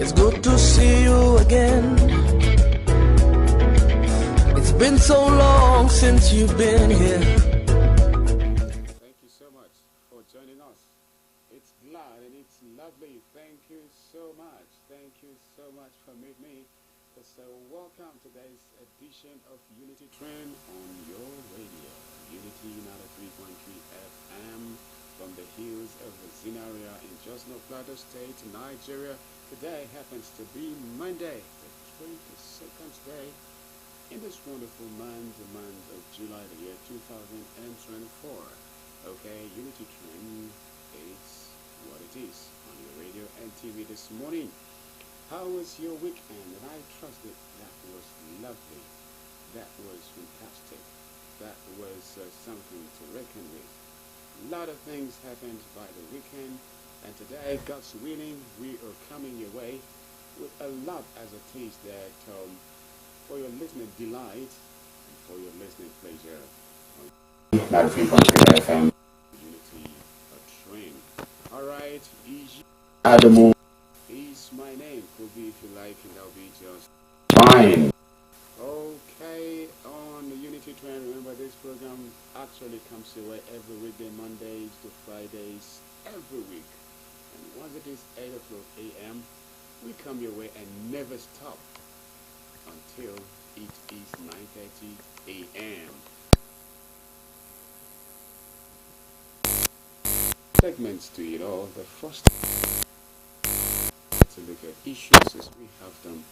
It's good to see you again. It's been so long since you've been here. Thank you so much for joining us. It's glad and it's lovely. Thank you so much. Thank you so much for meeting me. So welcome to today's edition of Unity Train on your radio. Unity 93.3 FM from the hills of ZINARIYA in Jos Plateau State, Nigeria. Today happens to be Monday, the 22nd day in this wonderful month, the month of July, the year 2024. Okay, Unity Train is what it is on your radio and TV this morning. How was your weekend? And I trust that was lovely. That was fantastic. That was something to reckon with. A lot of things happened by the weekend, and today, God's willing, we are coming your way with a lot as it is that for your listening delight and for your listening pleasure on 93.3 FM Unity Train. Alright, Adamu is my name. Could be if you like, and that'll be just fine. Okay, on the Unity Train, remember this program actually comes your way every weekday, Mondays to Fridays, every week. And once it is 8 o'clock a.m., we come your way and never stop until it is 9:30 a.m. Segments to it all. The first to look at issues as we have them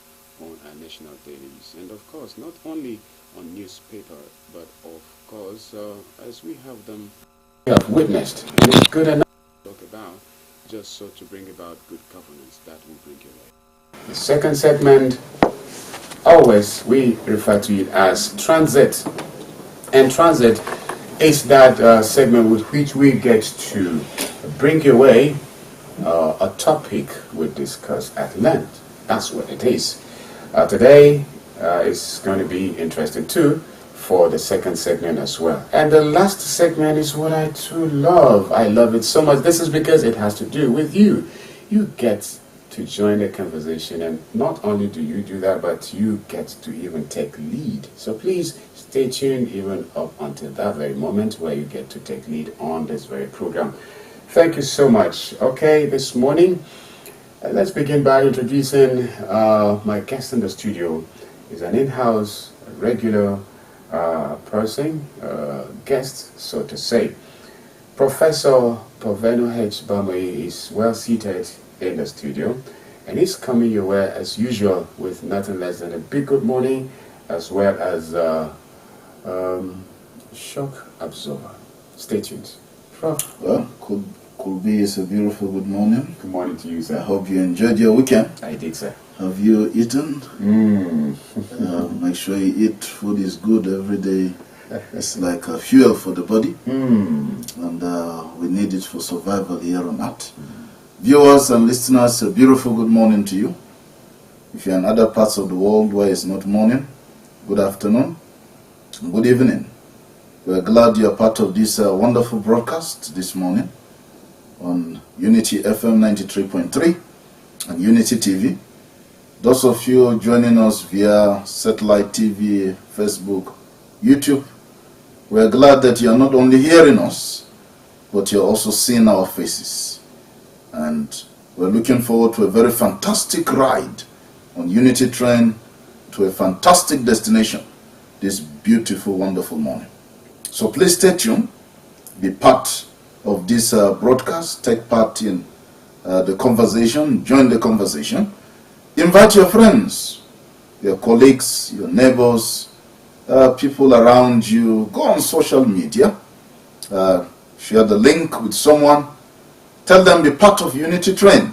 on our national dailies, and of course not only on newspaper, but of course as we have them we have witnessed, and it's good enough to talk about, just so to bring about good governance that will bring you away. The second segment, always we refer to it as transit, and transit is that segment with which we get to bring you away a topic we discuss at length. That's what it is. Today is going to be interesting too for the second segment as well. And the last segment is what I too love. I love it so much. This is because it has to do with you. You get to join the conversation, and not only do you do that, but you get to even take lead. So please stay tuned even up until that very moment where you get to take lead on this very program. Thank you so much. Okay, this morning, let's begin by introducing my guest in the studio. He's an in-house, regular person, guest, so to say. Professor Poveno H. Bamwe is well seated in the studio, and he's coming your way as usual with nothing less than a big good morning, as well as shock absorber. Stay tuned. Well, could be it's a beautiful good morning. Good morning to you, sir. I hope you enjoyed your weekend. I did, sir. Have you eaten? Make sure you eat. Food is good every day. It's like a fuel for the body, and we need it for survival here on earth. Viewers and listeners, a beautiful good morning to you. If you're in other parts of the world where it's not morning, good afternoon, good evening. We're glad you're part of this wonderful broadcast this morning on Unity FM 93.3 and Unity TV. Those of you joining us via satellite TV, Facebook, YouTube, we're glad that you're not only hearing us, but you're also seeing our faces. And we're looking forward to a very fantastic ride on Unity Train to a fantastic destination this beautiful, wonderful morning. So please stay tuned, be part of this broadcast, take part in the conversation, join the conversation. Invite your friends, your colleagues, your neighbors, people around you. Go on social media, share the link with someone, tell them be part of Unity Train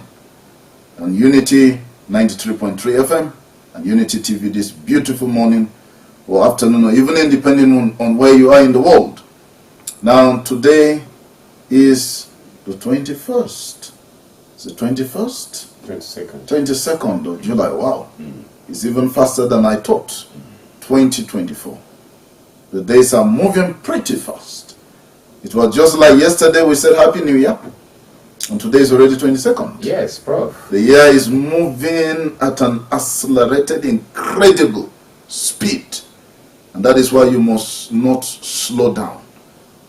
on Unity 93.3 FM and Unity TV this beautiful morning or afternoon, or even depending on where you are in the world. Now today is the 21st. Is it 21st? 22nd of July. Wow. It's even faster than I thought. 2024. The days are moving pretty fast. It was just like yesterday we said Happy New Year. And today is already 22nd. Yes, Prof. The year is moving at an accelerated, incredible speed. And that is why you must not slow down.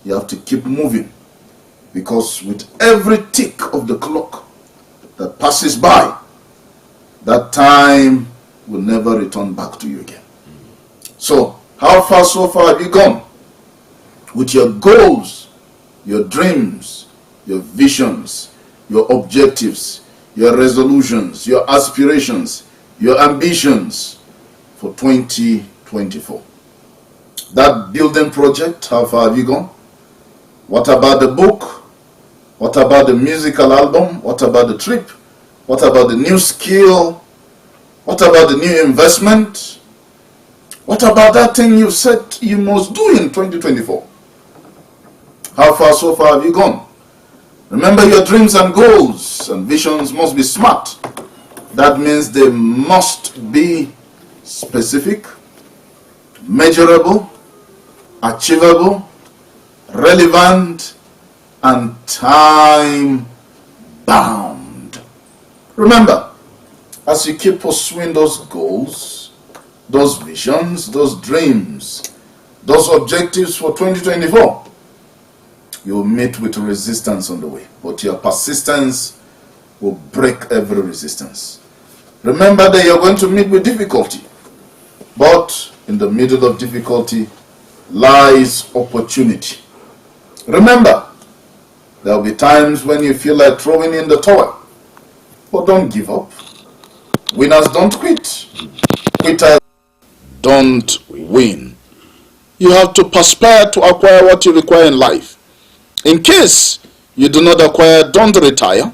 You have to keep moving. Because with every tick of the clock that passes by, that time will never return back to you again. So, how far so far have you gone? With your goals, your dreams, your visions, your objectives, your resolutions, your aspirations, your ambitions for 2024. That building project, how far have you gone? What about the book? What about the musical album? What about the trip? What about the new skill? What about the new investment? What about that thing you said you must do in 2024? How far so far have you gone? Remember, your dreams and goals and visions must be smart. That means they must be specific, measurable, achievable, relevant, and time-bound. Remember, as you keep pursuing those goals, those visions, those dreams, those objectives for 2024, you'll meet with resistance on the way, but your persistence will break every resistance. Remember that you're going to meet with difficulty, but in the middle of difficulty lies opportunity. Remember, there will be times when you feel like throwing in the towel, but don't give up. Winners don't quit. Quitters don't win. You have to perspire to acquire what you require in life. In case you do not acquire, don't retire.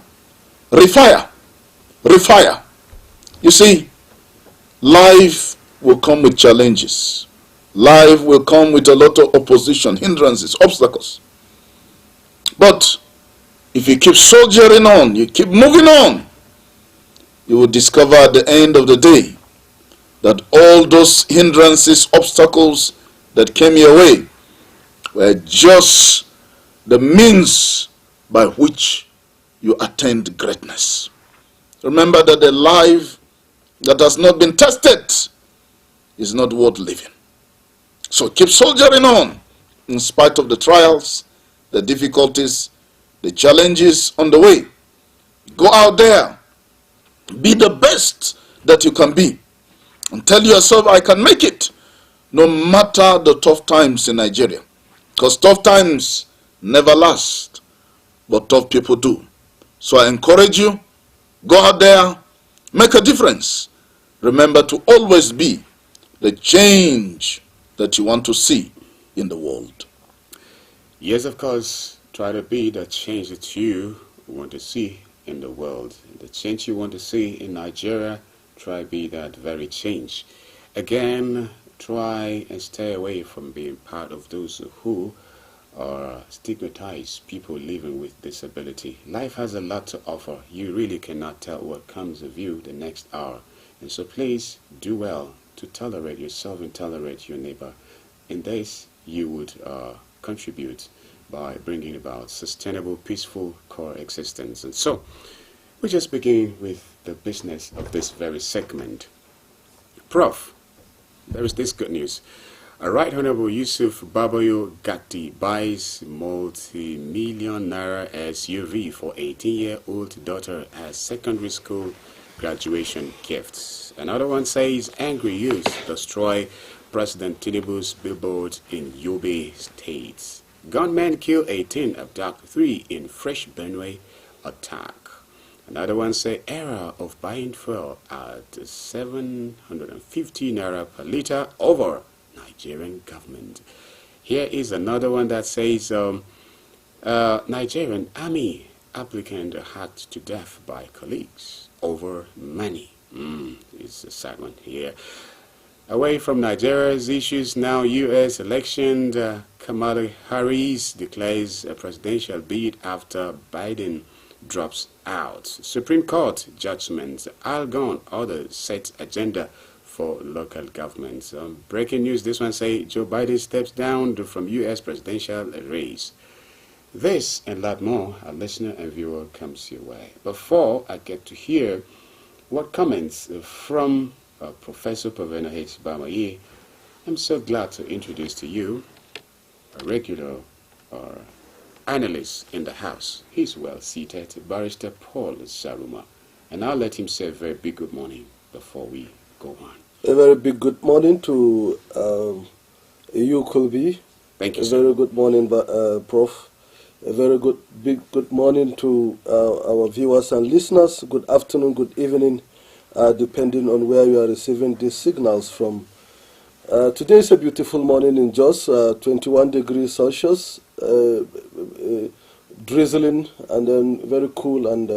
Refire. Refire. You see, life will come with challenges. Life will come with a lot of opposition, hindrances, obstacles. But if you keep soldiering on, you keep moving on, you will discover at the end of the day that all those hindrances, obstacles that came your way were just the means by which you attained greatness. Remember that the life that has not been tested is not worth living. So keep soldiering on in spite of the trials, the difficulties, the challenges on the way. Go out there, be the best that you can be, and tell yourself, I can make it, no matter the tough times in Nigeria. Because tough times never last, but tough people do. So I encourage you, go out there, make a difference. Remember to always be the change that you want to see in the world. Yes, of course, try to be the change that you want to see in the world. The change you want to see in Nigeria, try be that very change. Again, try and stay away from being part of those who are stigmatized people living with disability. Life has a lot to offer. You really cannot tell what comes of you the next hour. And so please do well to tolerate yourself and tolerate your neighbor. In this, you would contribute by bringing about sustainable, peaceful coexistence. And so, we just begin with the business of this very segment. Prof, there is this good news. A Right Honorable Yusuf Babayo Gatti buys multi-million naira SUV for 18-year-old daughter as secondary school graduation gifts. Another one says angry youths destroy President Tinubu's billboard in Yobe State. Gunmen kill 18, abduct 3 in fresh Benue attack. Another one say era of buying fuel at 750 naira per liter over Nigerian government. Here is another one that says Nigerian army applicant hacked to death by colleagues over money. It's a sad one here. Away from Nigeria's issues now, U.S. election, Kamala Harris declares a presidential bid after Biden drops out. Supreme Court judgments, Algon orders set agenda for local governments. Breaking news, this one say Joe Biden steps down from U.S. presidential race. This and a lot more, our listener and viewer, comes your way. Before I get to hear what comments from Professor Pavena H. Bamaye, I'm so glad to introduce to you a regular analyst in the house. He's well seated, Barrister Paul Saruma. And I'll let him say a very big good morning before we go on. A very big good morning to you, Colby. Thank you, A sir. very good morning, Prof. A very good morning to our viewers and listeners. Good afternoon, good evening, depending on where you are receiving these signals from. Today is a beautiful morning in Jos, 21 degrees Celsius, drizzling, and then very cool and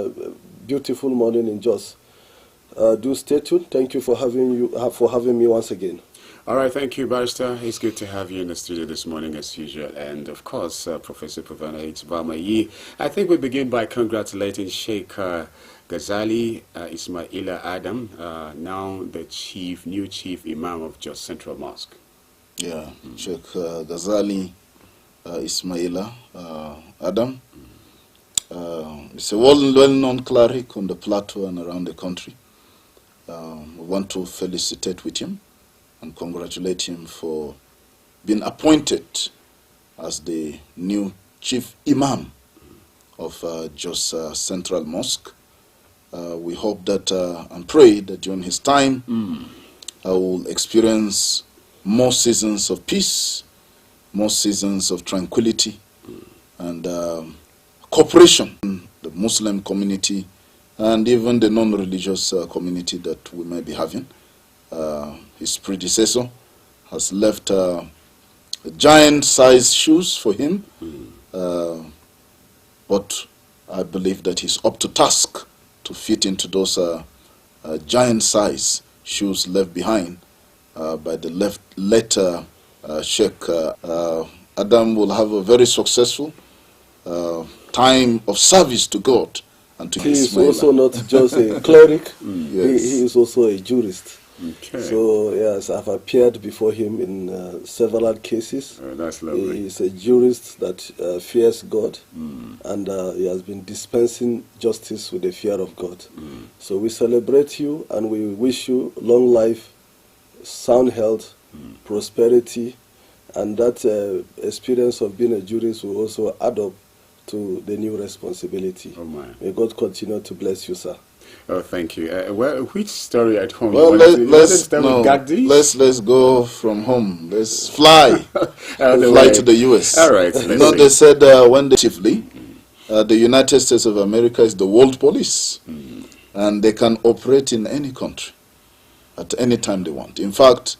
beautiful morning in Jos. Do stay tuned. Thank you for having me once again. All right, thank you, Barrister. It's good to have you in the studio this morning, as usual. And, of course, Professor Pavana H. Bamaye. I think we begin by congratulating Sheikh Ghazali Ismaila Adam, now the new chief imam of Jos Central Mosque. Yeah, Sheikh Ghazali Ismaila Adam. It's a well-known cleric on the plateau and around the country. We want to felicitate with him and congratulate him for being appointed as the new chief imam of Jos Central Mosque. We hope that and pray that during his time I will experience more seasons of peace, more seasons of tranquility, and cooperation in the Muslim community and even the non-religious community that we may be having. His predecessor has left giant-sized shoes for him, but I believe that he's up to task to fit into those giant-sized shoes left behind by the later Sheikh. Adam will have a very successful time of service to God and to his He is also not just a cleric, Yes. he is also a jurist. Okay. So, yes, I've appeared before him in several cases. Oh, that's lovely. He is a jurist that fears God, and he has been dispensing justice with the fear of God. So we celebrate you, and we wish you long life, sound health, prosperity, and that experience of being a jurist will also add up to the new responsibility. Oh, my. May God continue to bless you, sir. Oh, thank you. Which story at home? Well, let's go from home. Let's fly. Fly to the U.S. All right. They said when they chiefly, the United States of America is the world police, and they can operate in any country at any time they want. In fact,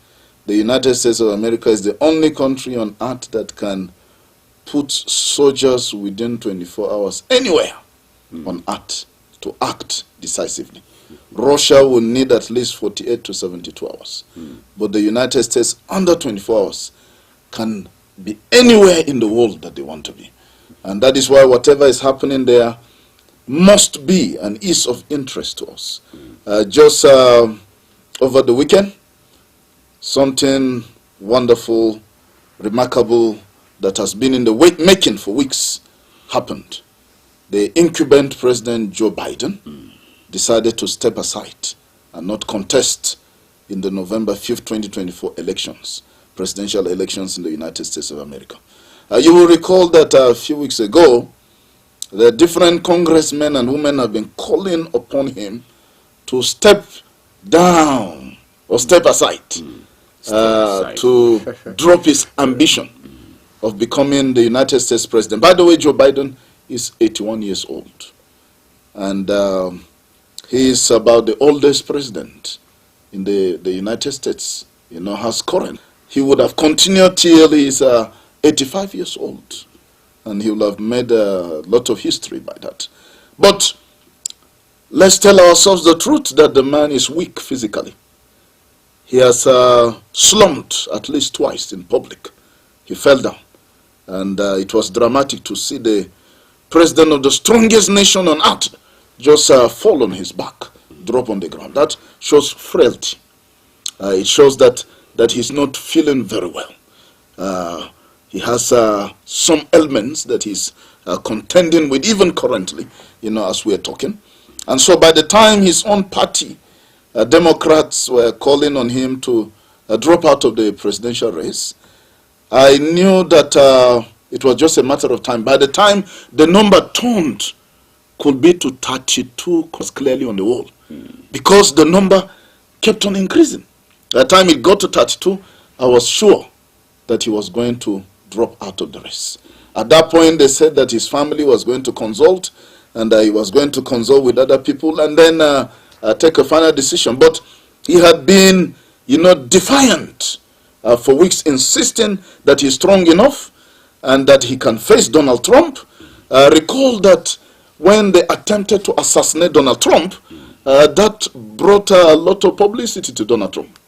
the United States of America is the only country on earth that can put soldiers within 24 hours anywhere on earth to act decisively. Russia will need at least 48 to 72 hours. But the United States, under 24 hours, can be anywhere in the world that they want to be. And that is why whatever is happening there must be and is of interest to us. Just over the weekend, something wonderful, remarkable, that has been in the making for weeks happened. The incumbent President Joe Biden decided to step aside and not contest in the November 5th, 2024 elections, presidential elections in the United States of America. You will recall that a few weeks ago, the different congressmen and women have been calling upon him to step down or step aside, to drop his ambition of becoming the United States president. By the way, Joe Biden is 81 years old. And he is about the oldest president in the United States, has current. He would have continued till he's 85 years old. And he will have made a lot of history by that. But let's tell ourselves the truth that the man is weak physically. He has slumped at least twice in public. He fell down. And it was dramatic to see the president of the strongest nation on earth just fall on his back, drop on the ground. That shows frailty. It shows that he's not feeling very well. He has some ailments that he's contending with, even currently, as we are talking. And so by the time his own party, Democrats, were calling on him to drop out of the presidential race, I knew that it was just a matter of time. By the time the number turned, could be to 32, was clearly on the wall, because the number kept on increasing. By the time it got to 32, I was sure that he was going to drop out of the race. At that point, they said that his family was going to consult, and he was going to consult with other people, and then take a final decision. But he had been, defiant for weeks, insisting that he's strong enough and that he can face Donald Trump. Recall that when they attempted to assassinate Donald Trump, that brought a lot of publicity to Donald Trump.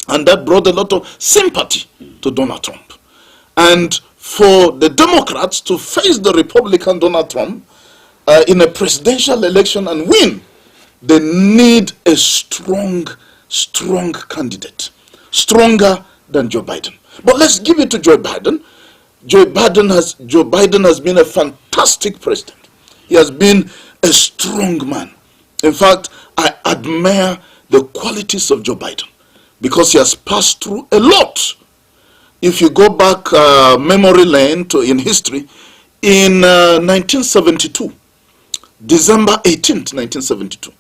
And that brought a lot of sympathy to Donald Trump. And for the Democrats to face the Republican Donald Trump in a presidential election and win, they need a strong candidate, stronger than Joe Biden. But let's give it to Joe Biden. Joe Biden has been a fantastic president. He has been a strong man. In fact, I admire the qualities of Joe Biden because he has passed through a lot. If you go back memory lane in history, in 1972, December 18th, 1972,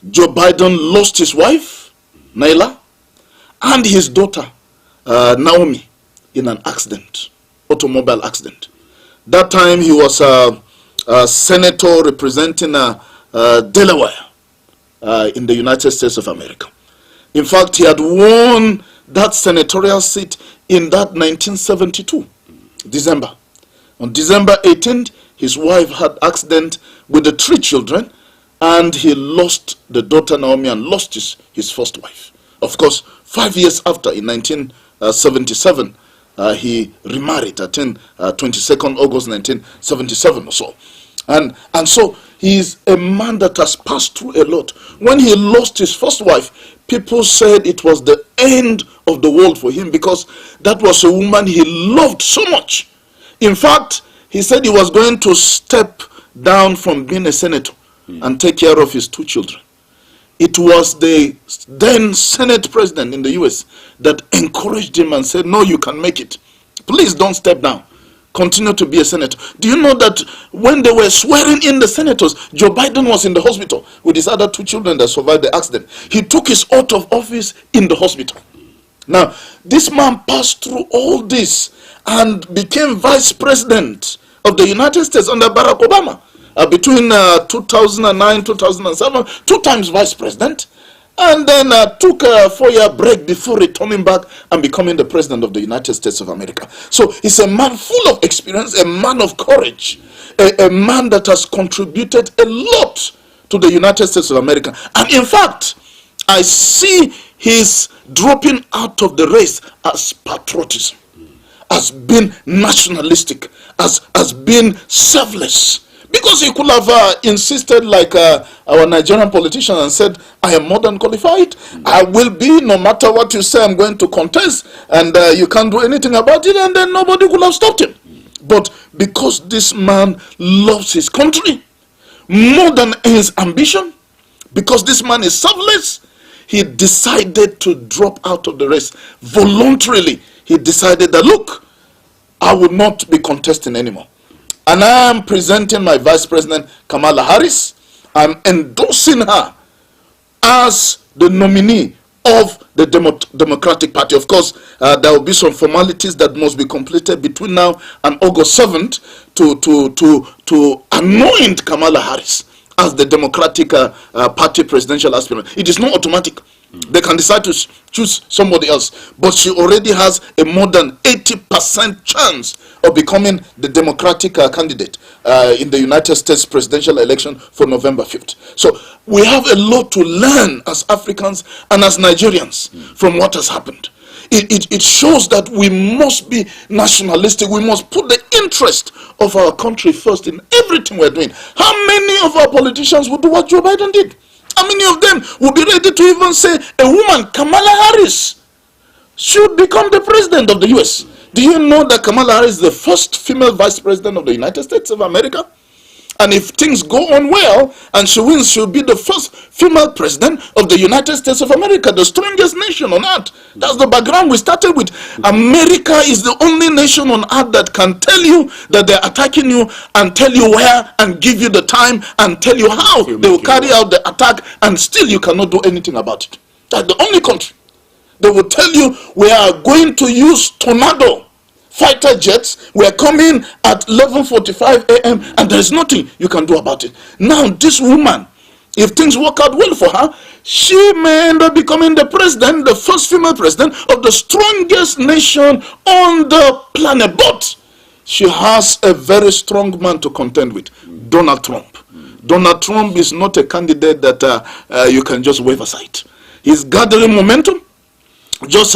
Joe Biden lost his wife, Naila, and his daughter, Naomi, in an accident, automobile accident. That time he was a senator representing Delaware in the United States of America. In fact, he had won that senatorial seat in that 1972, December. On December 18th, his wife had accident with the 3 children, and he lost the daughter Naomi and lost his first wife. Of course, 5 years after, in 1977, he remarried, I think 22nd August 1977 or so. And so he is a man that has passed through a lot. When he lost his first wife, people said it was the end of the world for him because that was a woman he loved so much. In fact, he said he was going to step down from being a senator and take care of his 2 children. It was the then Senate president in the US that encouraged him and said, no, you can make it. Please don't step down. Continue to be a senator. Do you know that when they were swearing in the senators, Joe Biden was in the hospital with his other 2 children that survived the accident. He took his oath of office in the hospital. Now, this man passed through all this and became vice president of the United States under Barack Obama. Between 2009, 2007, 2 times vice president, and then took a 4-year break before returning back and becoming the president of the United States of America. So he's a man full of experience, a man of courage, a man that has contributed a lot to the United States of America. And in fact, I see his dropping out of the race as patriotism, as being nationalistic, as being selfless. Because he could have insisted like our Nigerian politician and said, I am more than qualified. I will be, no matter what you say, I'm going to contest. And you can't do anything about it. And then nobody could have stopped him. But because this man loves his country more than his ambition, because this man is selfless, he decided to drop out of the race. Voluntarily, he decided that, look, I will not be contesting anymore. And I am presenting my Vice President Kamala Harris. I'm endorsing her as the nominee of the Democratic Party. Of course, there will be some formalities that must be completed between now and August 7th to anoint Kamala Harris as the Democratic Party presidential aspirant. It is not automatic. They can decide to choose somebody else. But she already has a more than 80% chance of becoming the Democratic candidate in the United States presidential election for November 5th. So we have a lot to learn as Africans and as Nigerians from what has happened. It shows that we must be nationalistic. We must put the interest of our country first in everything we're doing. How many of our politicians would do what Joe Biden did? How many of them would be ready to even say a woman, Kamala Harris, should become the president of the US? Do you know that Kamala Harris is the first female vice president of the United States of America? And if things go on well and she wins, she'll be the first female president of the United States of America, the strongest nation on earth. That's the background we started with. America is the only nation on earth that can tell you that they're attacking you and tell you where and give you the time and tell you how they will carry out the attack, and still you cannot do anything about it. That's the only country. They will tell you we are going to use tornado fighter jets. We're coming at 11:45 a.m. and there's nothing you can do about it. Now this woman, if things work out well for her, she may end up becoming the president, the first female president of the strongest nation on the planet. But she has a very strong man to contend with, Donald Trump. Donald Trump is not a candidate that you can just wave aside. He's gathering momentum. Just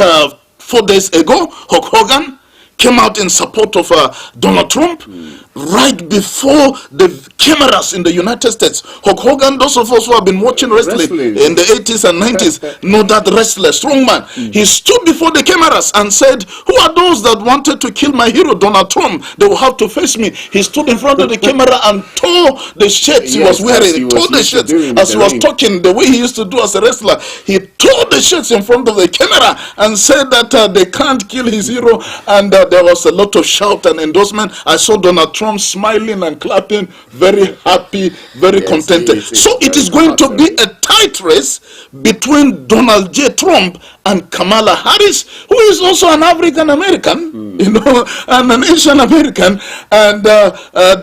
4 days ago, Hulk Hogan came out in support of Donald Trump right before the cameras in the United States. Hulk Hogan, those of us who have been watching wrestling in the 80s and 90s know that wrestler, strong man. He stood before the cameras and said, who are those that wanted to kill my hero, Donald Trump? They will have to face me. He stood in front of the camera and tore the shirts he was wearing. He tore the shirts as he was talking, the way he used to do as a wrestler. He tore the shirts in front of the camera and said that they can't kill his hero, and there was a lot of shout and endorsement. I saw Donald Trump smiling and clapping, very happy, very contented. So it is going to be a tight race between Donald J. Trump and Kamala Harris, who is also an African American, you know, and an Asian American, and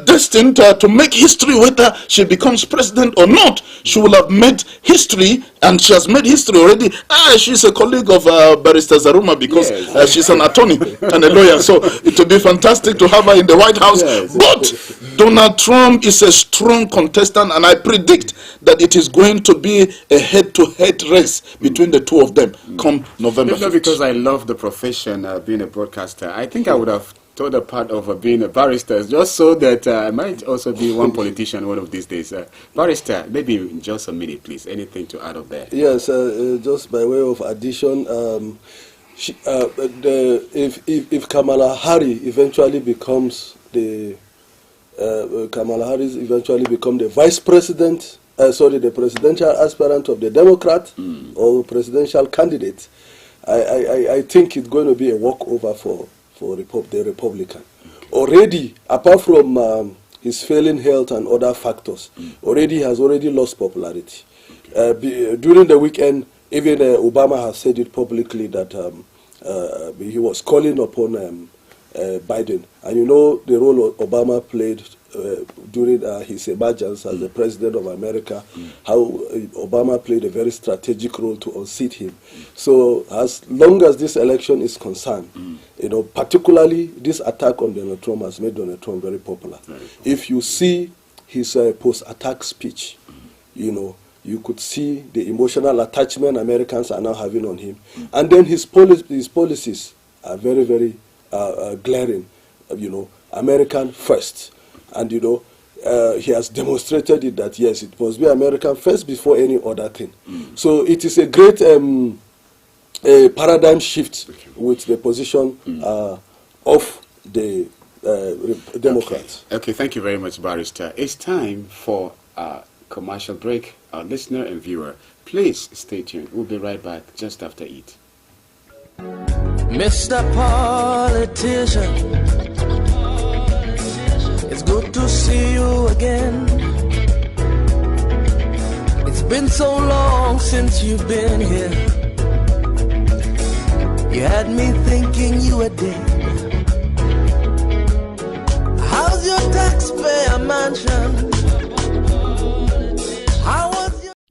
destined to make history whether she becomes president or not. She will have made history, and she has made history already. She's a colleague of Barrister Zaruma because she's an attorney and a lawyer. So it will be fantastic to have her in the White House. But Donald Trump is a strong contestant, and I predict that it is going to be a head-to-head race between the two of them come November 5th. Because I love the profession, being a broadcaster. I think I would have told a part of being a barrister just so that I might also be one politician one of these days. Barrister, maybe in just a minute, please. Anything to add up there? Yes, just by way of addition, if Kamala Harris eventually becomes the vice president, the presidential aspirant of the Democrat or presidential candidate, I think it's going to be a walkover for the Republican. Already, apart from his failing health and other factors, he has already lost popularity. During the weekend, even Obama has said it publicly that he was calling upon Biden. And you know the role Obama played during his emergence as the president of America, how Obama played a very strategic role to unseat him. So as long as this election is concerned, you know, particularly this attack on Donald Trump has made Donald Trump very popular. If you see his post-attack speech, you know, you could see the emotional attachment Americans are now having on him. And then his policies are very, very glaring, you know, American first. And, you know, he has demonstrated it that, yes, it must be American first before any other thing. So it is a great paradigm shift with the position of the Democrats. Okay, thank you very much, Barrister. It's time for a commercial break. Our listener and viewer, please stay tuned. We'll be right back just after it. Mr. Politician, it's good to see you again. It's been so long since you've been here. You had me thinking you were dead. How's your taxpayer mansion?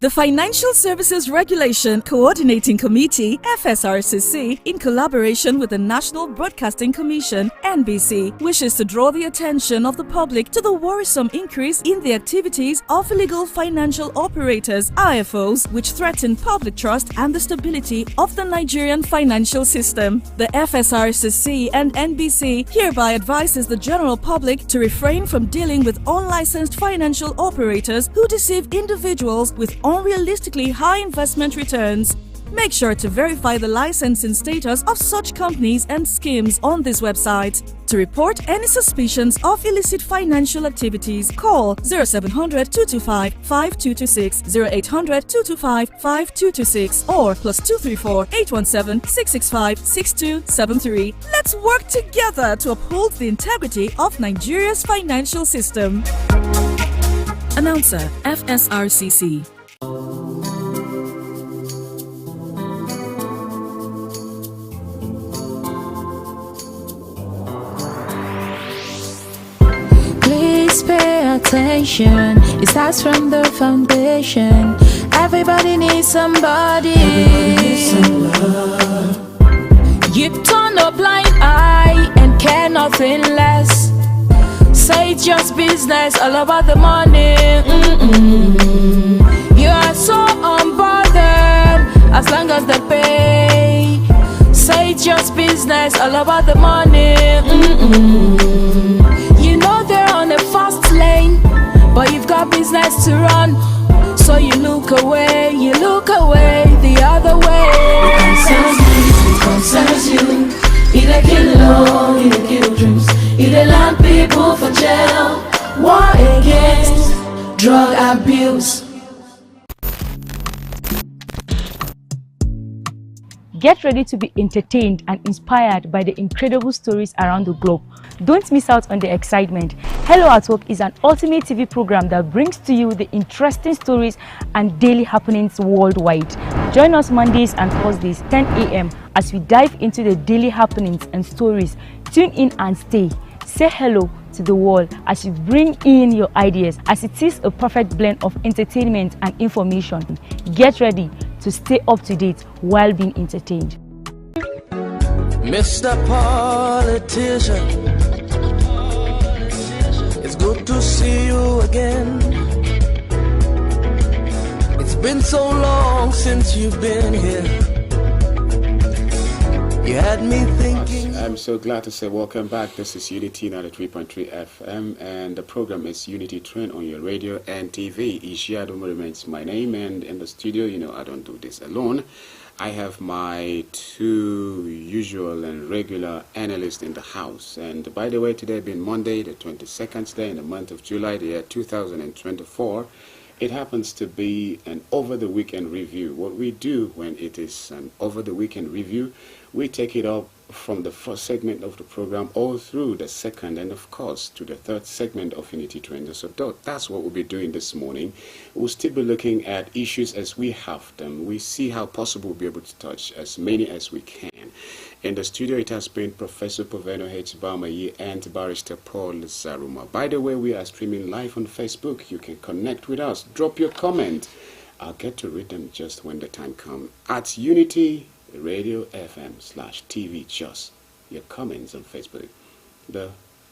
The Financial Services Regulation Coordinating Committee, FSRCC, in collaboration with the National Broadcasting Commission, NBC, wishes to draw the attention of the public to the worrisome increase in the activities of illegal financial operators, IFOs, which threaten public trust and the stability of the Nigerian financial system. The FSRCC and NBC hereby advises the general public to refrain from dealing with unlicensed financial operators who deceive individuals with unrealistically high investment returns. Make sure to verify the licensing status of such companies and schemes on this website. To report any suspicions of illicit financial activities, call 0700 225 5226, 0800 225 5226, or +234 817 665 6273. Let's work together to uphold the integrity of Nigeria's financial system. Announcer, FSRCC. Please pay attention. It starts from the foundation. Everybody needs somebody. You turn a blind eye and care nothing less. Say it's just business, all about the money. You are so unbothered as long as they pay. Say it's just business, all about the money. You know they're on a fast lane, but you've got business to run. So you look away the other way. It concerns you. It a kill law, it a kill dreams. It a land people for jail. War against drug abuse. Get ready to be entertained and inspired by the incredible stories around the globe. Don't miss out on the excitement. Hello at Work is an ultimate TV program that brings to you the interesting stories and daily happenings worldwide. Join us Mondays and Thursdays 10 a.m. as we dive into the daily happenings and stories. Tune in and stay. Say hello to the world as you bring in your ideas, as it is a perfect blend of entertainment and information. Get ready to stay up to date while being entertained. Mr. Politician, it's good to see you again. It's been so long since you've been here. You had me thinking. I'm so glad to say welcome back. This is Unity 93.3 FM, and the program is Unity Train on your radio and TV. Ishiadomo remains my name, and in the studio, you know, I don't do this alone. I have my two usual and regular analysts in the house. And by the way, today being Monday, the 22nd day in the month of July, the year 2024, it happens to be an over-the-weekend review. What we do when it is an over-the-weekend review, we take it up from the first segment of the program all through the second and, of course, to the third segment of Unity Trends. So that's what we'll be doing this morning. We'll still be looking at issues as we have them. We see how possible we'll be able to touch as many as we can. In the studio, it has been Professor Poveno H. Bamayi and Barrister Paul Zaruma. By the way, we are streaming live on Facebook. You can connect with us. Drop your comment. I'll get to read them just when the time comes. At Unity Radio FM/TV Just. Your comments on Facebook. The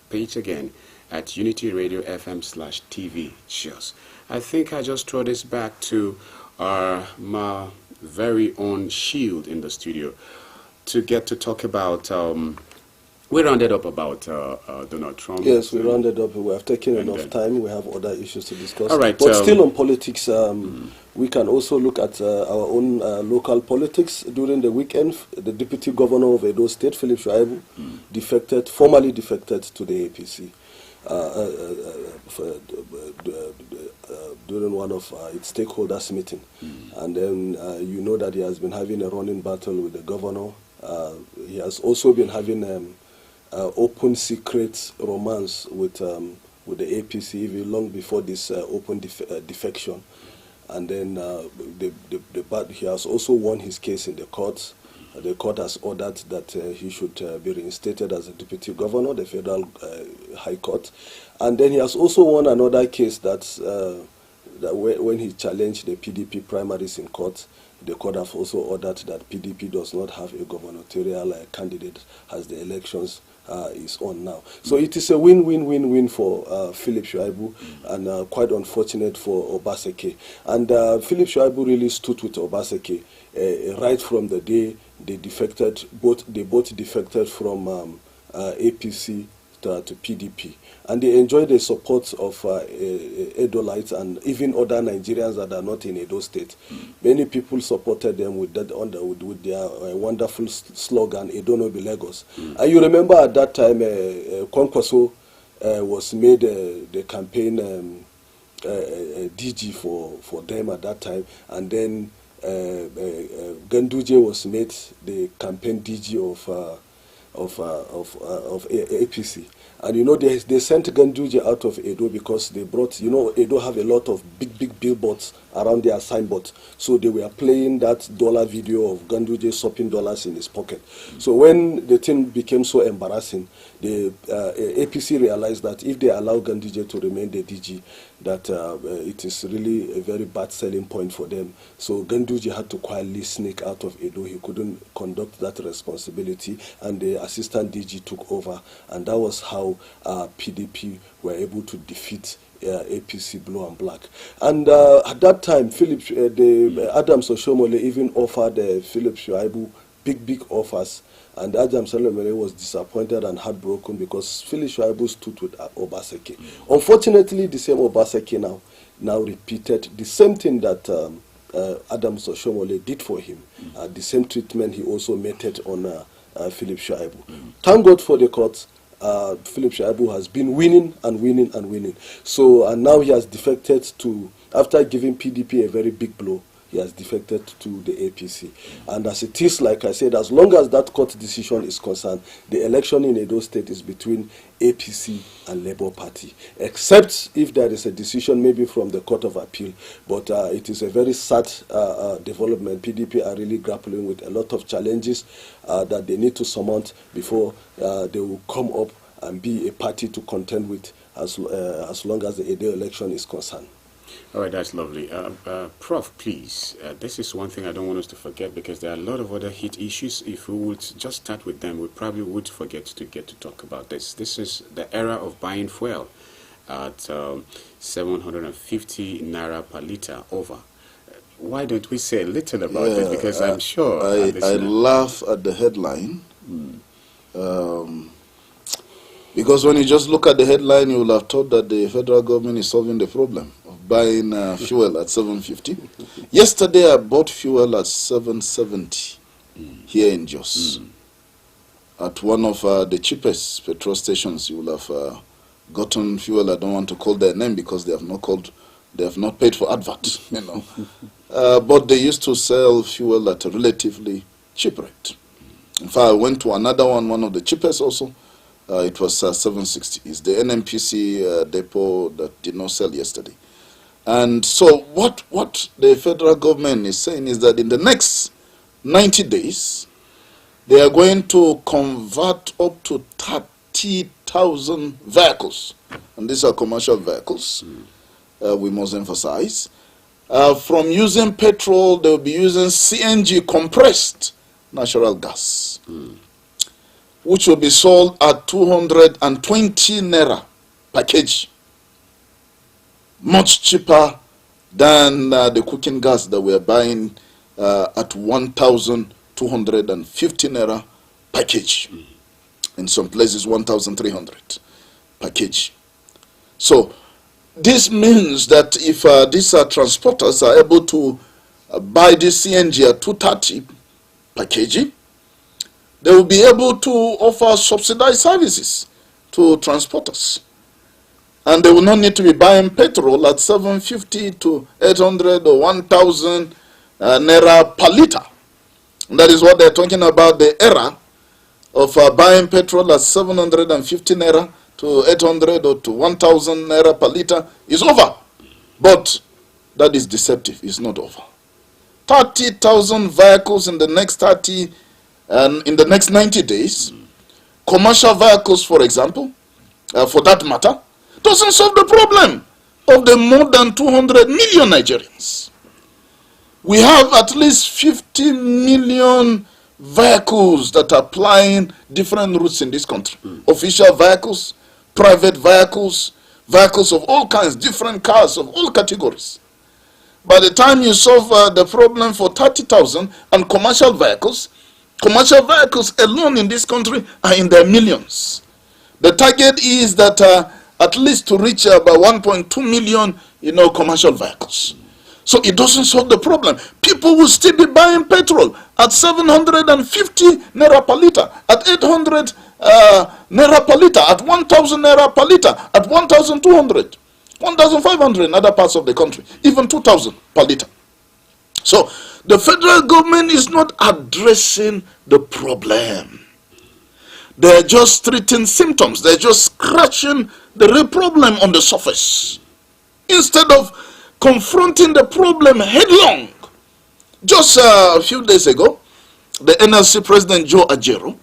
page again at Unity Radio FM/TV Just. I think I just throw this back to my very own Shield in the studio to get to talk about. We rounded up about Donald Trump. Yes, we rounded up. We have taken enough time. We have other issues to discuss. All right, but still on politics, we can also look at our own local politics. During the weekend, the Deputy Governor of Edo State, Philip Shuaibu, formally defected to the APC during one of its stakeholders' meeting. And then you know that he has been having a running battle with the governor. He has also been having open secret romance with the APC even long before this open defection, and then he has also won his case in the courts. The court has ordered that he should be reinstated as a deputy governor, the Federal High Court, and then he has also won another case that when he challenged the PDP primaries in court. The court has also ordered that PDP does not have a gubernatorial candidate as the elections is on now. So it is a win-win-win-win for Philip Shuaibu and quite unfortunate for Obaseki. And Philip Shuaibu really stood with Obaseki right from the day they defected. They both defected from APC to PDP. And they enjoy the support of Edolites and even other Nigerians that are not in Edo State. Many people supported them with that with their wonderful slogan, Edo no be Lagos. And you remember at that time, Kwankwaso was made the campaign DG for them at that time, and then Ganduje was made the campaign DG of APC. And you know, they sent Ganduje out of Edo because they brought, you know, Edo have a lot of big billboards around their signboard. So they were playing that dollar video of Ganduje sopping dollars in his pocket. So when the thing became so embarrassing, the APC realized that if they allow Ganduje to remain the DG, that it is really a very bad selling point for them. So Ganduje had to quietly sneak out of Edo. He couldn't conduct that responsibility, and the assistant DG took over, and that was how PDP were able to defeat APC Blue and Black. And at that time, Adams Oshomole even offered Philip Shuaibu big offers, and Adams Oshomole was disappointed and heartbroken because Philip Shuaibu stood with Obaseki. Unfortunately, the same Obaseki now repeated the same thing that Adams Oshomole did for him. The same treatment he also meted on Philip Shuaibu. Thank God for the courts. Philip Shuaibu has been winning and winning. So, and now he has defected to, after giving PDP a very big blow, he has defected to the APC. And as it is, like I said, as long as that court decision is concerned, the election in Edo State is between APC and Labour Party, except if there is a decision maybe from the Court of Appeal. But it is a very sad development. PDP are really grappling with a lot of challenges that they need to surmount before they will come up and be a party to contend with as long as the Edo election is concerned. All right, that's lovely. Prof, please, this is one thing I don't want us to forget, because there are a lot of other heat issues. If we would just start with them, we probably would forget to get to talk about this. This is the era of buying fuel at 750 naira per litre over. Why don't we say a little about it? Because I'm sure... I laugh at the headline. Because when you just look at the headline, you will have thought that the federal government is solving the problem of buying fuel at 750. Yesterday, I bought fuel at 770 here in Jos. At one of the cheapest petrol stations, you will have gotten fuel. I don't want to call their name because they have not paid for advert, you know. But they used to sell fuel at a relatively cheap rate. In fact, I went to another one of the cheapest also. It was 760. It's the NNPC depot that did not sell yesterday. And so what the federal government is saying is that in the next 90 days, they are going to convert up to 30,000 vehicles. And these are commercial vehicles, we must emphasize. From using petrol, they will be using CNG, compressed natural gas. Which will be sold at 220 naira per kg. Much cheaper than the cooking gas that we are buying at 1,250 naira per kg. In some places, 1,300 per kg. So, this means that if these transporters are able to buy this CNG at 230 per kg, they will be able to offer subsidized services to transporters. And they will not need to be buying petrol at 750 to 800 or 1,000 naira per litre. And that is what they're talking about. The era of buying petrol at 750 naira to 800 or to 1,000 naira per litre is over. But that is deceptive. It's not over. 30,000 vehicles in the next 90 days, commercial vehicles, for example, for that matter, doesn't solve the problem of the more than 200 million Nigerians. We have at least 50 million vehicles that are plying different routes in this country. Official vehicles, private vehicles, vehicles of all kinds, different cars of all categories. By the time you solve the problem for 30,000 and commercial vehicles alone in this country are in their millions. The target is that at least to reach about 1.2 million, commercial vehicles. So it doesn't solve the problem. People will still be buying petrol at 750 naira per liter, at 800 naira per liter, at 1,000 naira per liter, at 1,200, 1,500 in other parts of the country, even 2,000 per liter. So the federal government is not addressing the problem. They're just treating symptoms. They're just scratching the real problem on the surface, instead of confronting the problem headlong. Just a few days ago, the NLC President Joe Ajaero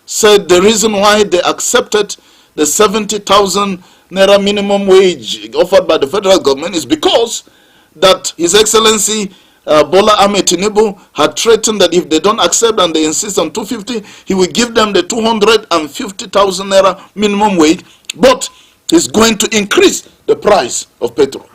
said the reason why they accepted the 70,000 naira minimum wage offered by the federal government is because that His Excellency Bola Ahmed Tinubu had threatened that if they don't accept and they insist on 250, he will give them the 250,000 naira minimum wage, but he's going to increase the price of petrol.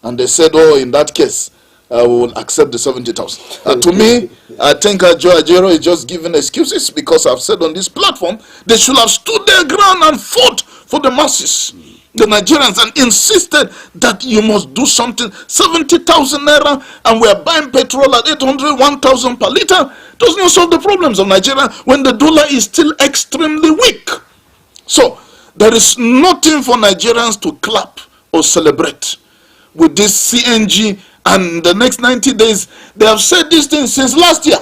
And they said, oh, in that case, we will accept the 70,000. To me, I think Joe Ajaero is just giving excuses, because I've said on this platform, they should have stood their ground and fought for the masses, the Nigerians, and insisted that you must do something. 70,000 naira, and we are buying petrol at 800, 1,000 per liter. Does not solve the problems of Nigeria when the dollar is still extremely weak. So there is nothing for Nigerians to clap or celebrate with this CNG. And the next 90 days, they have said this thing since last year.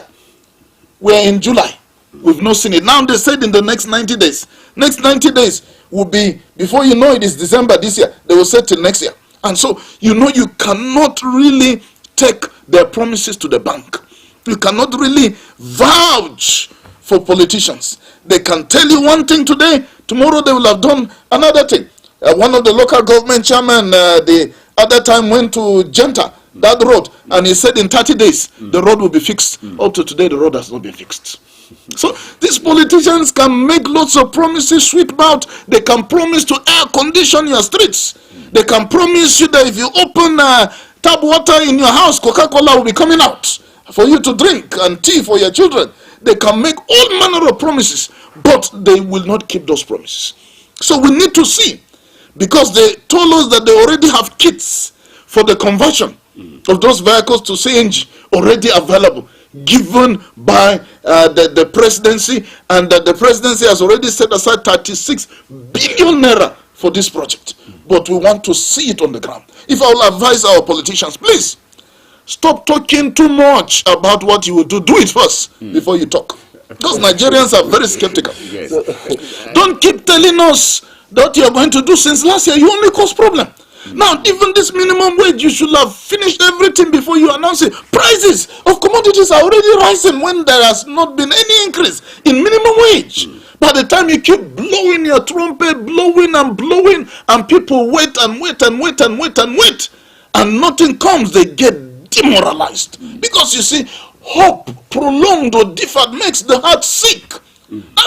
We are in July. We've not seen it. Now they said in the next 90 days. Next 90 days will be, before you know it is December this year. They will say till next year. And so, you cannot really take their promises to the bank. You cannot really vouch for politicians. They can tell you one thing today, tomorrow they will have done another thing. One of the local government chairman, the other time went to Genta, that road, and he said in 30 days the road will be fixed. Up to today the road has not been fixed. So these politicians can make lots of promises, sweet mouth. They can promise to air condition your streets. They can promise you that if you open tap water in your house, Coca-Cola will be coming out for you to drink, and tea for your children. They can make all manner of promises, but they will not keep those promises. So we need to see, because they told us that they already have kits for the conversion of those vehicles to CNG already available, given by the presidency, and that the presidency has already set aside 36 billion naira for this project. But we want to see it on the ground. If I will advise our politicians, please stop talking too much about what you will do. Do it first before you talk. Because Nigerians are very skeptical. Yes. Don't keep telling us that you are going to do since last year. You only cause problem. Now, even this minimum wage, you should have finished everything before you announce it. Prices of commodities are already rising when there has not been any increase in minimum wage. By the time you keep blowing your trumpet, blowing and blowing, and people wait and wait and wait and wait and wait, and nothing comes, they get demoralized. Because you see, hope prolonged or deferred makes the heart sick.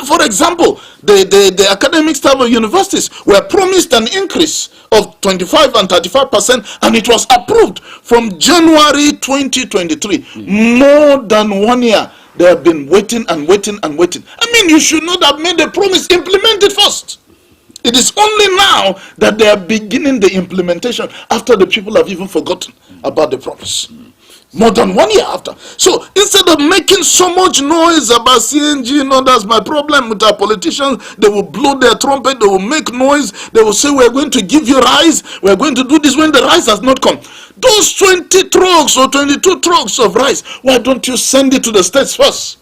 For example, the academic staff of universities were promised an increase of 25 and 35%, and it was approved from January 2023. More than 1 year, they have been waiting and waiting and waiting. I mean, you should not have made the promise. Implement it first. It is only now that they are beginning the implementation, after the people have even forgotten about the promise. More than 1 year after. So instead of making so much noise about CNG, that's my problem with our politicians. They will blow their trumpet, they will make noise, they will say we're going to give you rice, we're going to do this, when the rice has not come. Those 20 trucks or 22 trucks of rice, why don't you send it to the states first?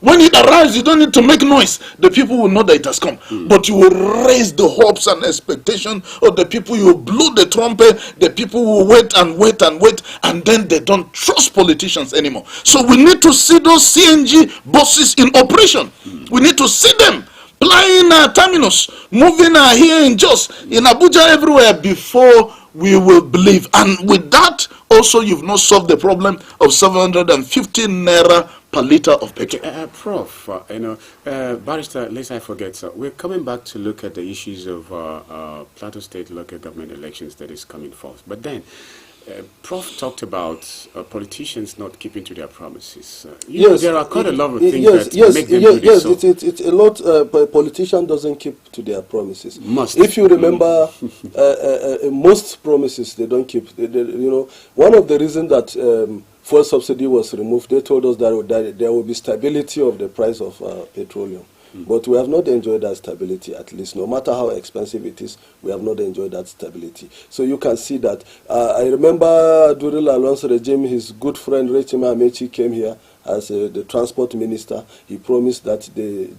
When it arrives, you don't need to make noise. The people will know that it has come. But you will raise the hopes and expectation of the people. You will blow the trumpet. The people will wait and wait and wait. And then they don't trust politicians anymore. So we need to see those CNG buses in operation. We need to see them plying terminus, moving here in Jos, in Abuja, everywhere, before we will believe. And with that, also, you've not solved the problem of 750 naira per liter of petrol. Prof, Barrister, lest I forget, we're coming back to look at the issues of Plateau State local government elections that is coming forth. But then, Prof talked about politicians not keeping to their promises. Yes, there are quite a lot of things that make them do this. Yes, it's a lot. Politician doesn't keep to their promises. Must. If you remember, most promises they don't keep. One of the reasons that fuel subsidy was removed, they told us that there will be stability of the price of petroleum. But we have not enjoyed that stability, at least. No matter how expensive it is, we have not enjoyed that stability. So you can see that. I remember during Lalon's regime, his good friend Rechima Amechi came here as the transport minister. He promised that the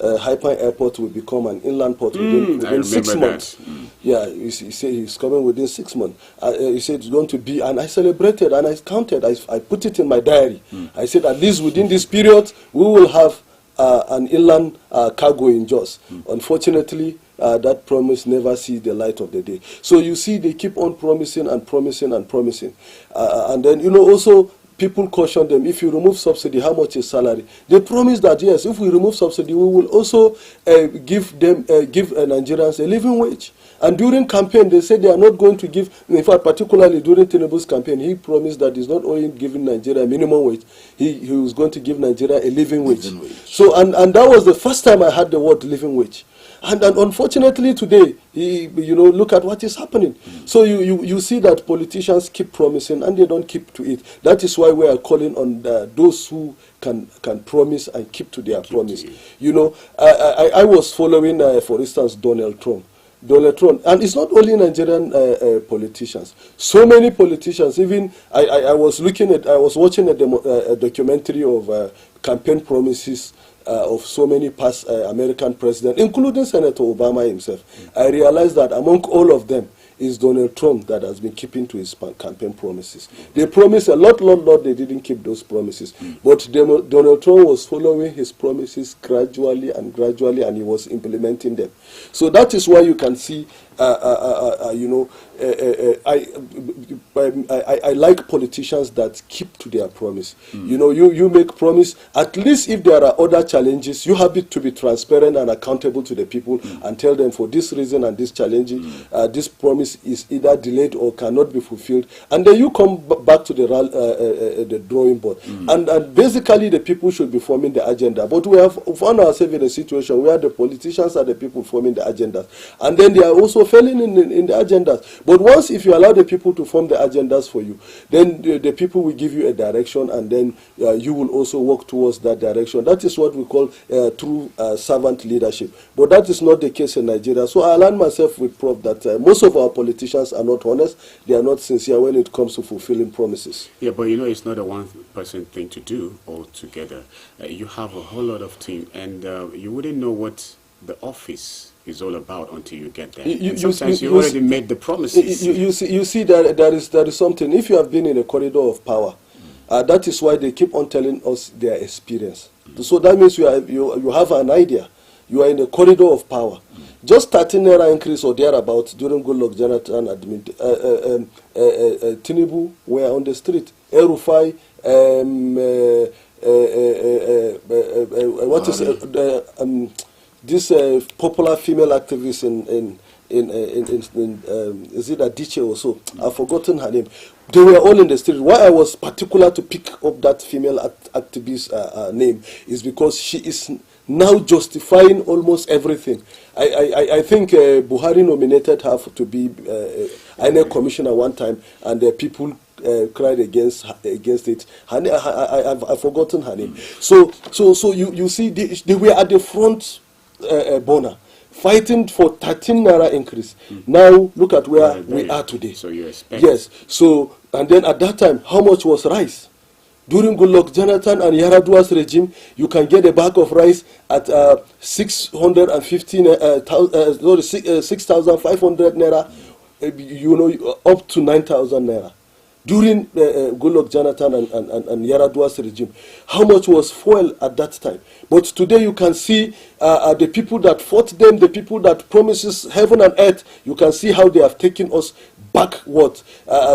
Haipan Airport will become an inland port within 6 months. Yeah, he said he's coming within 6 months. He said it's going to be, and I celebrated and I counted. I put it in my diary. I said at least within this period, we will have an inland cargo in Jos. Unfortunately, that promise never sees the light of the day. So you see, they keep on promising and promising and promising. And then, also, people caution them, if you remove subsidy, how much is salary? They promise that, yes, if we remove subsidy, we will also give Nigerians a living wage. And during campaign, they said they are not going to give, in fact, particularly during Tinubu's campaign, he promised that he's not only giving Nigeria a minimum wage, he was going to give Nigeria a living wage. So, and that was the first time I heard the word living wage. And unfortunately today, look at what is happening. So you see that politicians keep promising and they don't keep to it. That is why we are calling on those who can promise and keep to their promise. I was following, for instance, Donald Trump, and it's not only Nigerian politicians. So many politicians. Even I was watching a documentary of campaign promises of so many past American presidents, including Senator Obama himself. I realized that among all of them is Donald Trump that has been keeping to his campaign promises. They promised a lot, they didn't keep those promises. But Donald Trump was following his promises gradually, and he was implementing them. So that is why you can see, I like politicians that keep to their promise. You make promise, at least if there are other challenges, you have to be transparent and accountable to the people and tell them for this reason and this challenge, this promise is either delayed or cannot be fulfilled. And then you come back to the drawing board. And basically the people should be forming the agenda. But we have found ourselves in a situation where the politicians are the people forming the agendas. And then they are also failing in the agendas. But once if you allow the people to form the agendas for you, then the people will give you a direction, and then you will also work towards that direction. That is what we call true servant leadership. But that is not the case in Nigeria. So I aligned myself with Prof that most of our politicians are not honest. They are not sincere when it comes to fulfilling promises. Yeah, but it's not a one-person thing to do altogether. You have a whole lot of team, and you wouldn't know what the office is all about until you get there. Sometimes you already made the promises. You see that there is something. If you have been in a corridor of power, that is why they keep on telling us their experience. So that means you have an idea. You are in a corridor of power. Just 13 naira increase or thereabouts during Goodluck Jonathan Tinubu were on the street. Erufai, this popular female activist in is it Adichie or so? I've forgotten her name. They were all in the street. Why I was particular to pick up that female activist name is because she is now justifying almost everything. I think Buhari nominated her to be INEC commissioner one time, and the people cried against it. I've forgotten her name. So you see, they were at the front burner, fighting for 13 naira increase. Now look at where we are today. So you expect? Yes. So, and then at that time, how much was rice? During Goodluck Jonathan and Yaradua's regime, you can get a bag of rice at 6,500 naira, up to 9,000 naira. During Goodluck Jonathan and Yaradua's regime, how much was fuel at that time? But today you can see the people that fought them, the people that promises heaven and earth, you can see how they have taken us backward,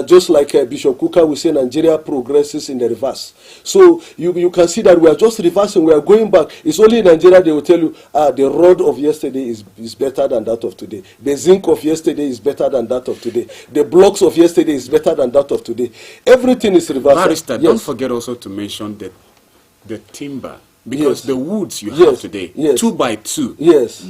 just like Bishop Kuka will say, Nigeria progresses in the reverse. So you can see that we are just reversing, we are going back. It's only in Nigeria they will tell you the rod of yesterday is better than that of today. The zinc of yesterday is better than that of today. The blocks of yesterday is better than that of today. Everything is reversed. Barrister, don't forget also to mention the timber. Because the woods you have today, 2 by 2,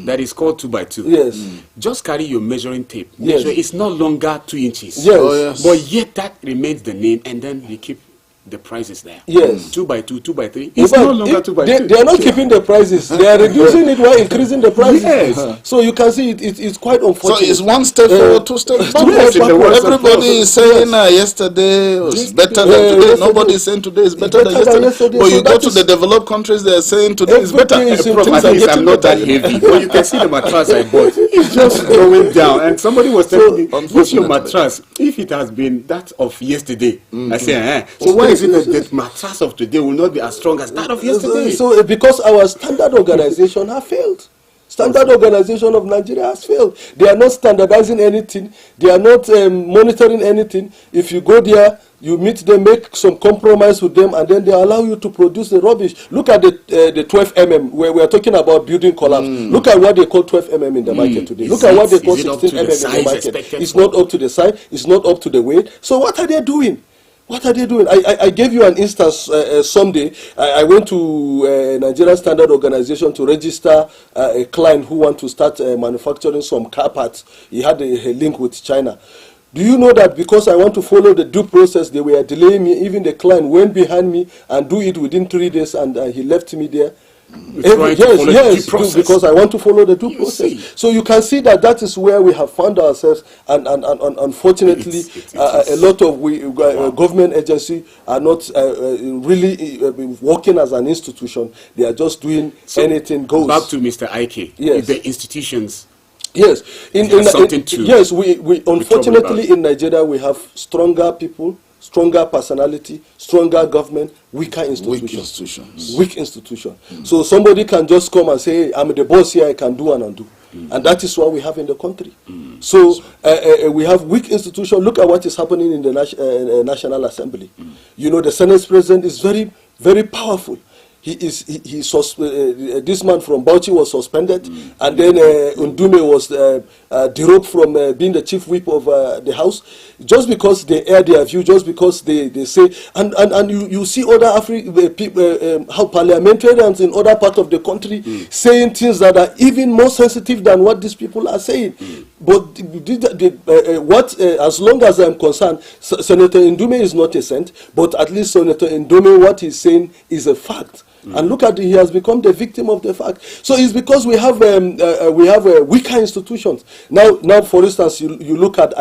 that is called 2 by 2. Just carry your measuring tape. Measure, it's no longer 2 inches. But yet that remains the name, and then you keep the prices there. 2 by 2, 2 by 3. It's no longer 2 by 2. They are not keeping the prices. They are reducing it while increasing the prices. So you can see it's quite unfortunate. So it's 1 step forward, 2 steps backwards. Everybody is saying yesterday was better than today. Nobody is saying today is better than yesterday. But you go to the developed countries, they are saying today is better. I'm not that heavy. But you can see the mattress I bought. It's just going down. And somebody was telling me, what's your mattress? If it has been that of yesterday, I say, so why is it that the mattress of today will not be as strong as that of yesterday? So because our standard organization have failed. Standard organization of Nigeria has failed. They are not standardizing anything. They are not monitoring anything. If you go there, you meet them, make some compromise with them, and then they allow you to produce the rubbish. Look at the 12 where we are talking about building collapse. Look at what they call 12 in the market today. Look at what they call 16 in the market. It's not up to the size. It's not up to the weight. So what are they doing? What are they doing? I gave you an instance Sunday. I went to Nigerian Standard Organization to register a client who want to start manufacturing some car parts. He had a link with China. Do you know that because I want to follow the due process, they were delaying me? Even the client went behind me and do it within 3 days, and he left me there. Yes, because I want to follow the due process. So you can see that is where we have found ourselves, and unfortunately, a lot of government agencies are not really working as an institution. They are just doing anything goes. Back to Mr. Ike. Yes. The institutions. Yes. We unfortunately in Nigeria we have stronger people, stronger personality, stronger government, weaker institutions. Weak institution. So somebody can just come and say, hey, I'm the boss here, I can do and undo. And that is what we have in the country. So we have weak institutions. Look at what is happening in the National Assembly. You know, the Senate president is very, very powerful. This man from Bauchi was suspended, and then Undume was derobed from being the chief whip of the House, just because they air their view, just because they say, and you see other people, how parliamentarians in other parts of the country saying things that are even more sensitive than what these people are saying. But as long as I'm concerned, Senator Ndume is not a saint, but at least Senator Ndume, what he's saying is a fact. And look at it, he has become the victim of the fact. So it's because we have weaker institutions. Now, for instance, you look at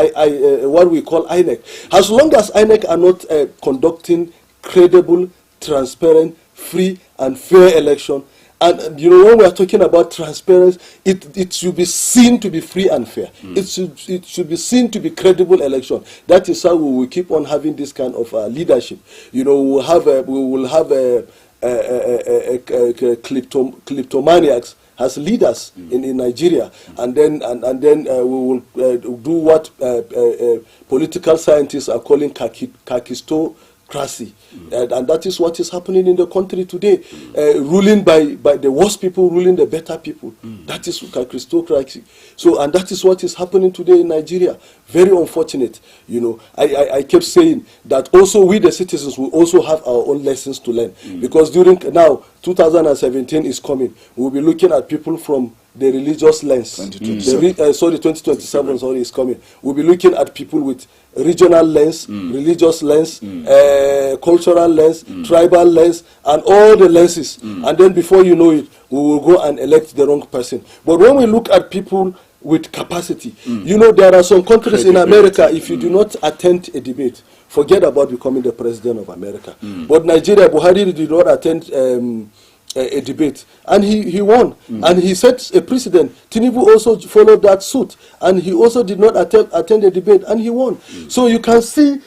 what we call INEC. As long as INEC are not conducting credible, transparent, free, and fair election, and you know, when we are talking about transparency, it should be seen to be free and fair. It should be seen to be credible election. That is how we will keep on having this kind of leadership. You know, we will have kleptomaniacs as leaders in Nigeria, and then we will do what political scientists are calling kakistocracy, and that is what is happening in the country today, ruling by the worst people, ruling the better people. That is kakistocracy. So, and that is what is happening today in Nigeria. Very unfortunate. You know, I kept saying that also we the citizens will also have our own lessons to learn, because now 2017 is coming. We'll be looking at people from the religious lens. 2027 is coming. We'll be looking at people with regional lens, religious lens, cultural lens, tribal lens, and all the lenses. And then before you know it, we will go and elect the wrong person. But when we look at people with capacity, you know, there are some countries in America, if you do not attend a debate, forget about becoming the president of America. But Nigeria, Buhari did not attend a debate, and he won, and he set a precedent. Tinubu also followed that suit, and he also did not attend a debate, and he won. So you can see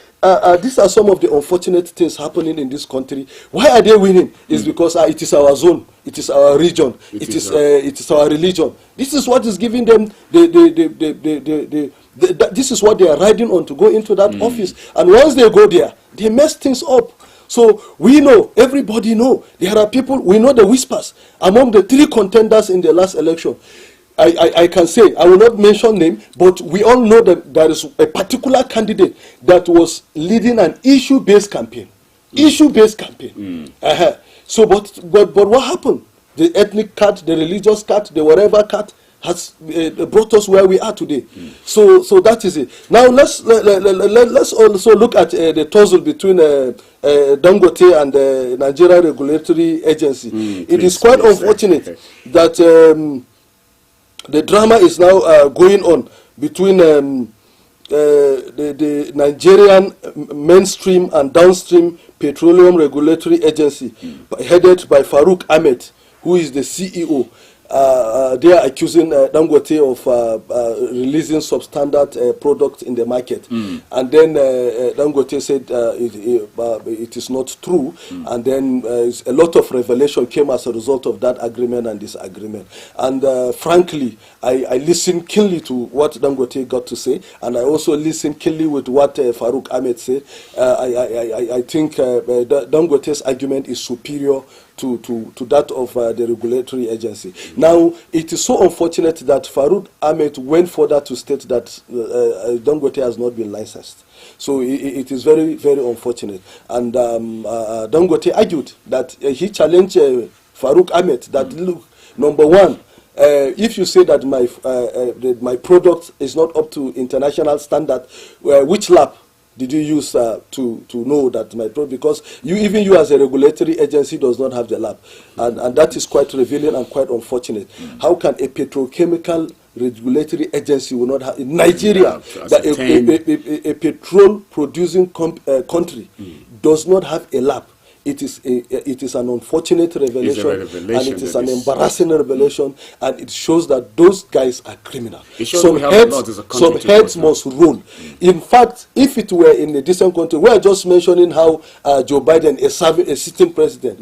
these are some of the unfortunate things happening in this country. Why are they winning? It's because it is our zone, it is our region, it is our religion. This is what is giving them the This is what they are riding on to go into that office. And once they go there, they mess things up. So we know, everybody know, there are people, we know the whispers. Among the 3 contenders in the last election, I can say, I will not mention name, but we all know that there is a particular candidate that was leading an issue-based campaign. Issue-based campaign. So, but what happened? The ethnic cut, the religious cut, the whatever cut has brought us where we are today. So that is it. Now let's also look at the tussle between Dangote and the Nigeria Regulatory Agency. It is quite unfortunate that the drama is now going on between the Nigerian mainstream and downstream petroleum regulatory agency headed by Farouk Ahmed, who is the CEO. They are accusing Dangote of releasing substandard products in the market. And then Dangote said it is not true. And then a lot of revelation came as a result of that agreement and disagreement. And frankly, I listened keenly to what Dangote got to say. And I also listened keenly with what Farouk Ahmed said. I think Dangote's argument is superior to that of the regulatory agency. Now, it is so unfortunate that Farouk Ahmed went further to state that Dangote has not been licensed. So it is very, very unfortunate. And Dangote argued that he challenged Farouk Ahmed that, look, number one, if you say that my product is not up to international standard, which lab did you use to know that my product? Because you as a regulatory agency does not have the lab, and that is quite revealing and quite unfortunate. How can a petrochemical regulatory agency will not have in Nigeria that a petrol producing country does not have a lab? It is an unfortunate revelation, and it is an embarrassing revelation, and it shows that those guys are criminal. Some heads must roll. In fact, if it were in a decent country, we are just mentioning how Joe Biden, a sitting president,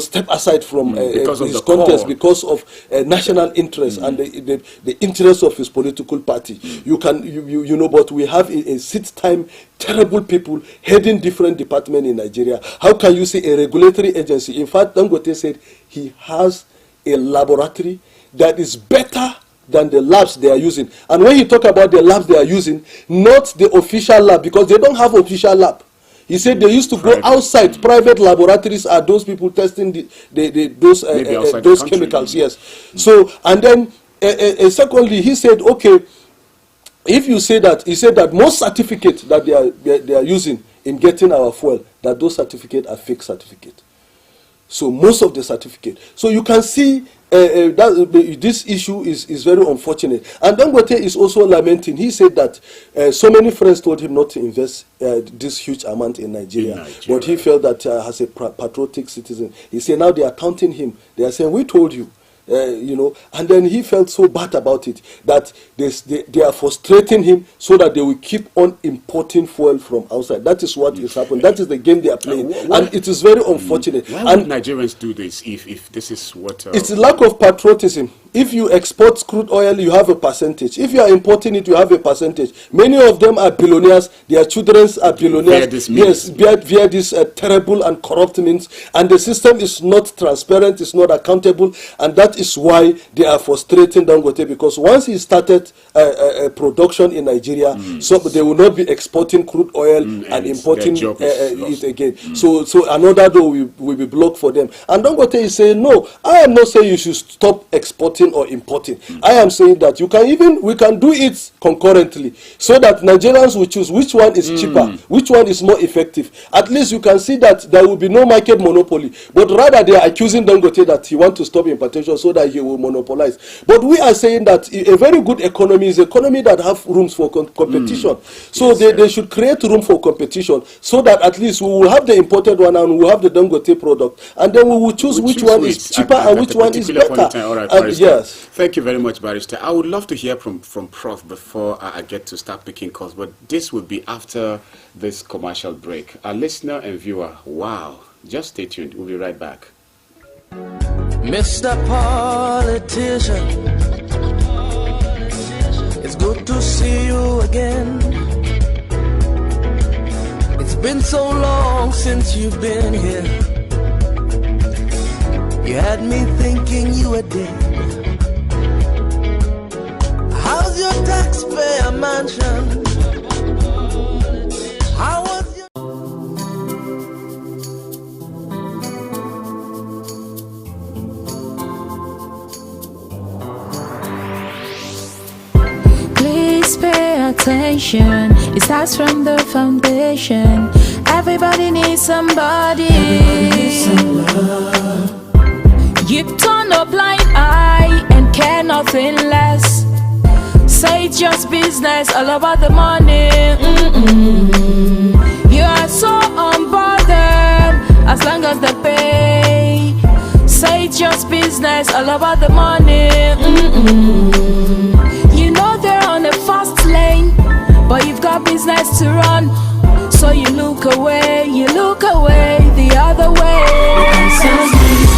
step aside from his contest because of national interest and the interest of his political party. But we have a sit-time terrible people heading different departments in Nigeria. How can you say a regulatory agency? In fact, Dangote said he has a laboratory that is better than the labs they are using. And when you talk about the labs they are using, not the official lab, because they don't have official lab. He said they used to go outside. Private laboratories are those people testing those chemicals. Yes. So, and then secondly, he said, okay, if you say that, he said that most certificates that they are using in getting our fuel, that those certificates are fake certificates. So most of the certificates. So you can see that this issue is very unfortunate. And Dangote is also lamenting. He said that so many friends told him not to invest this huge amount in Nigeria. But he felt that as a patriotic citizen, he said now they are counting him. They are saying, we told you. And then he felt so bad about it that they are frustrating him so that they will keep on importing fuel from outside. That is what is happening. That is the game they are playing, and it is very unfortunate. Why would Nigerians do this if this is what? It's a lack of patriotism. If you export crude oil, you have a percentage. If you are importing it, you have a percentage. Many of them are billionaires. Their children are billionaires. Via this terrible and corrupt means. And the system is not transparent, it's not accountable. And that is why they are frustrating Dangote, because once he started production in Nigeria, so they will not be exporting crude oil and importing it again. So another door will be blocked for them. And Dangote is saying, no, I am not saying you should stop exporting or importing. I am saying that we can do it concurrently, so that Nigerians will choose which one is cheaper, which one is more effective. At least you can see that there will be no market monopoly, but rather they are accusing Dangote that he wants to stop importation so that he will monopolize. But we are saying that a very good economy is an economy that have rooms for competition. So they should create room for competition, so that at least we will have the imported one and we will have the Dangote product, and then we will choose which one is cheaper and which one is better. Yes. Thank you very much, Barrister. I would love to hear from Prof before I get to start picking calls, but this will be after this commercial break. Our listener and viewer, wow, just stay tuned. We'll be right back. Mr. Politician, It's good to see you again. It's been so long since you've been here. You had me thinking you were dead. How's your taxpayer mansion? How was your... Please pay attention. It starts from the foundation. Everybody needs somebody. You turn a blind eye and care nothing less. Say it's just business, all about the money. You are so unbothered as long as they pay. Say it's just business, all about the money. You know they're on a fast lane, but you've got business to run. So you look away the other way.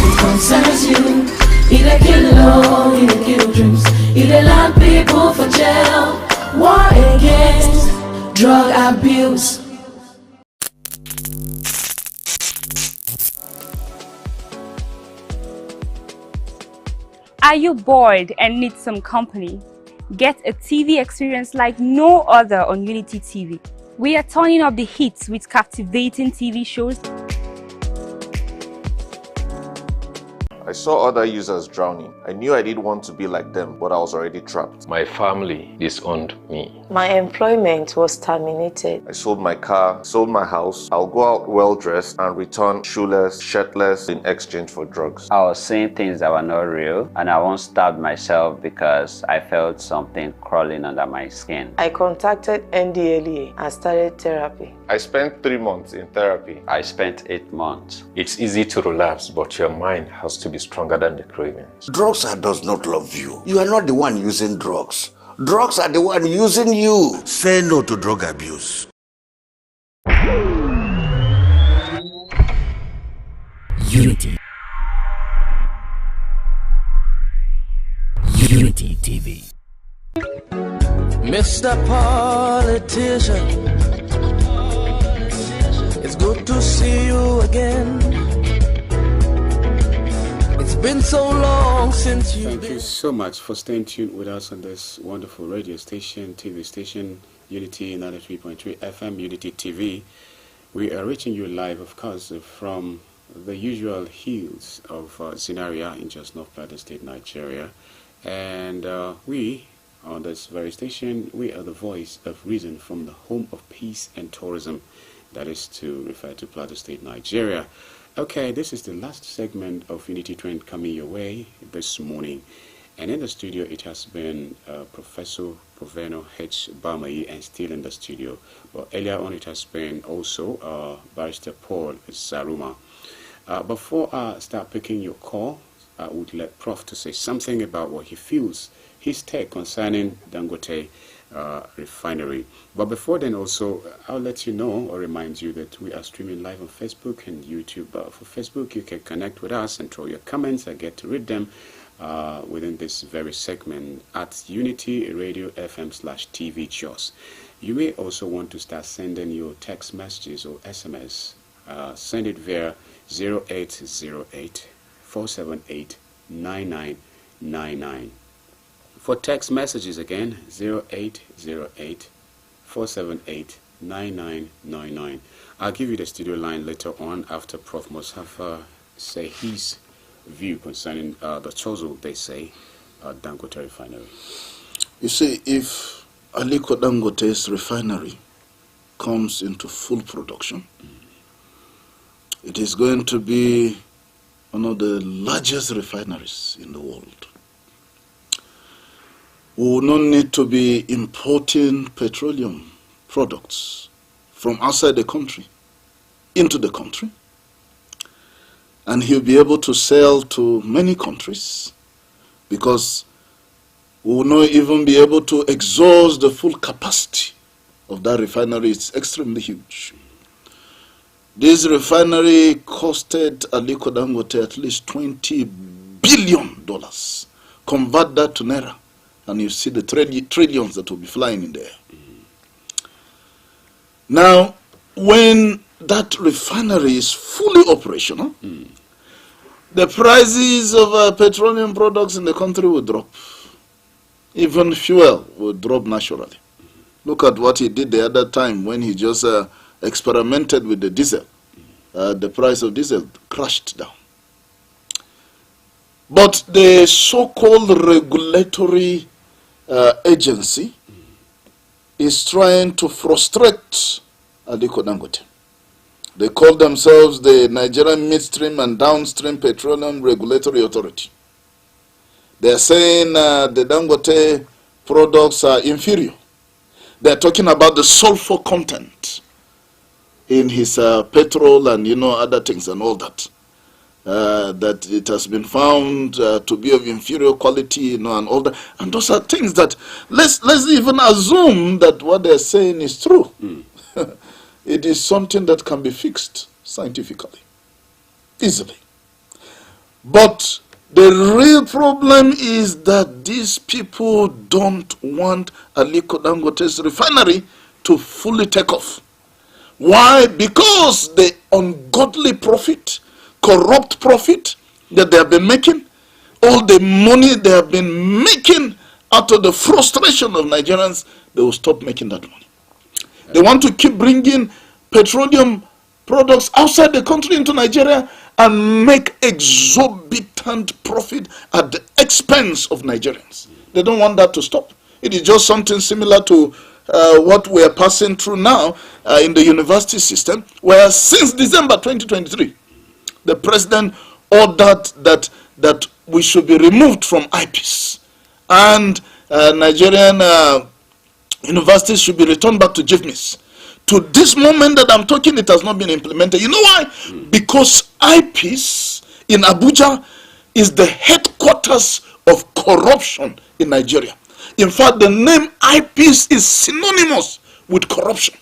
It concerns you. It a kill love, it a kill dreams. It a land people for jail. War against drug abuse. Are you bored and need some company? Get a TV experience like no other on Unity TV. We are turning up the hits with captivating TV shows. I saw other users drowning. I knew I didn't want to be like them, but I was already trapped. My family disowned me. My employment was terminated. I sold my car, sold my house. I'll go out well-dressed and return shoeless, shirtless in exchange for drugs. I was saying things that were not real, and I once stabbed myself because I felt something crawling under my skin. I contacted NDLEA and started therapy. I spent 3 months in therapy. I spent 8 months. It's easy to relapse, but your mind has to be stronger than the cravings. Drugs does not love you. You are not the one using drugs. Drugs are the one using you. Say no to drug abuse. Unity. Unity TV. Mr. Politician, it's good to see you again. It's been so long since you've been... Thank you so much for staying tuned with us on this wonderful radio station, TV station, Unity 93.3 FM, Unity TV. We are reaching you live, of course, from the usual hills of ZINARIYA in just North Plateau State, Nigeria. And we, on this very station, we are the voice of reason from the home of peace and tourism. That is to refer to Plateau State, Nigeria. Okay, this is the last segment of Unity Trend coming your way this morning. And in the studio, it has been Professor Proveno H. Bamayi, and still in the studio. But earlier on, it has been also Barrister Paul Zaruma. Before I start picking your call, I would let Prof to say something about what he feels, his take concerning Dangote refinery. But before then also, I'll let you know or remind you that we are streaming live on Facebook and YouTube. For Facebook, you can connect with us and throw your comments. I get to read them within this very segment at Unity Radio FM/TV Chos. You may also want to start sending your text messages or SMS. Send it via 0808 478 9999. For text messages again, 0808 478 9999. I'll give you the studio line later on after Prof Musafa say his view concerning the Chozo, they say, Dangote refinery. You see, if Aliko Dangote's refinery comes into full production, it is going to be one of the largest refineries in the world. We will not need to be importing petroleum products from outside the country into the country. And he'll be able to sell to many countries because we will not even be able to exhaust the full capacity of that refinery. It's extremely huge. This refinery costed Aliko Dangote at least $20 billion. Convert that to Naira. And you see the trillions that will be flying in there. Now, when that refinery is fully operational, the prices of petroleum products in the country will drop. Even fuel will drop naturally. Look at what he did the other time when he just experimented with the diesel. The price of diesel crashed down. But the so-called regulatory agency is trying to frustrate Aliko Dangote. They call themselves the Nigerian Midstream and Downstream Petroleum Regulatory Authority. They are saying the Dangote products are inferior. They are talking about the sulfur content in his petrol and other things and all that. That it has been found to be of inferior quality, and all that. And those are things that let's even assume that what they're saying is true. It is something that can be fixed scientifically, easily. But the real problem is that these people don't want Aliko Dangote's refinery to fully take off. Why? Because the ungodly profit, corrupt profit that they have been making, all the money they have been making out of the frustration of Nigerians, they will stop making that money. They want to keep bringing petroleum products outside the country into Nigeria and make exorbitant profit at the expense of Nigerians. They don't want that to stop. It is just something similar to what we are passing through now in the university system, where since December 2023, the president ordered that we should be removed from IPs, and Nigerian universities should be returned back to JIFMIS. To this moment that I'm talking, it has not been implemented. You know why? Because IPs in Abuja is the headquarters of corruption in Nigeria. In fact, the name IPs is synonymous with corruption.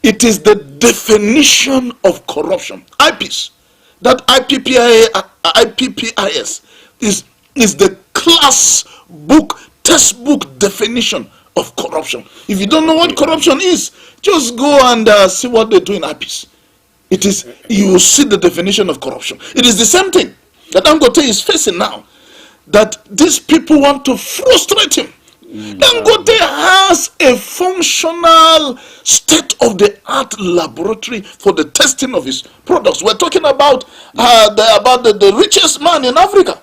It is the definition of corruption. IPs, that IPPIS is the class book, textbook definition of corruption. If you don't know what corruption is, just go and see what they do in IPs. It is, you will see the definition of corruption. It is the same thing that Dangote is facing now, that these people want to frustrate him. Dangote has a functional state-of-the-art laboratory for the testing of his products. We're talking about the richest man in Africa.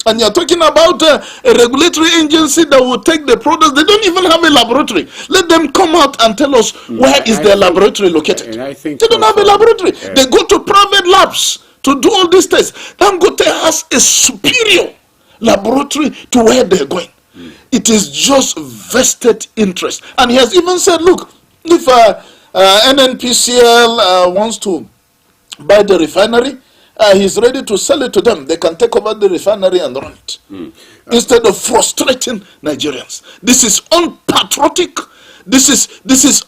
And you're talking about a regulatory agency that will take the products. They don't even have a laboratory. Let them come out and tell us where is their laboratory located. They don't have a laboratory. They go to private labs to do all these tests. Dangote has a superior laboratory to where they're going. It is just vested interest. And he has even said, look, if NNPCL wants to buy the refinery, he's ready to sell it to them. They can take over the refinery and run it. Instead of frustrating Nigerians. This is unpatriotic. This is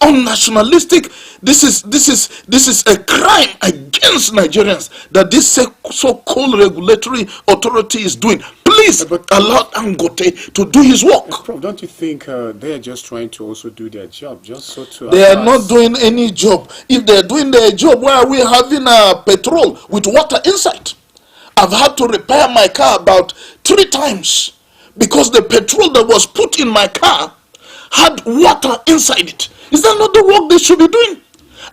unnationalistic. This is a crime against Nigerians that this so-called regulatory authority is doing. Please allow Dangote to do his work. Prof, don't you think they are just trying to also do their job, just so to? They are not doing any job. If they are doing their job, why are we having petrol with water inside? I've had to repair my car about 3 times because the petrol that was put in my car had water inside it. Is that not the work they should be doing?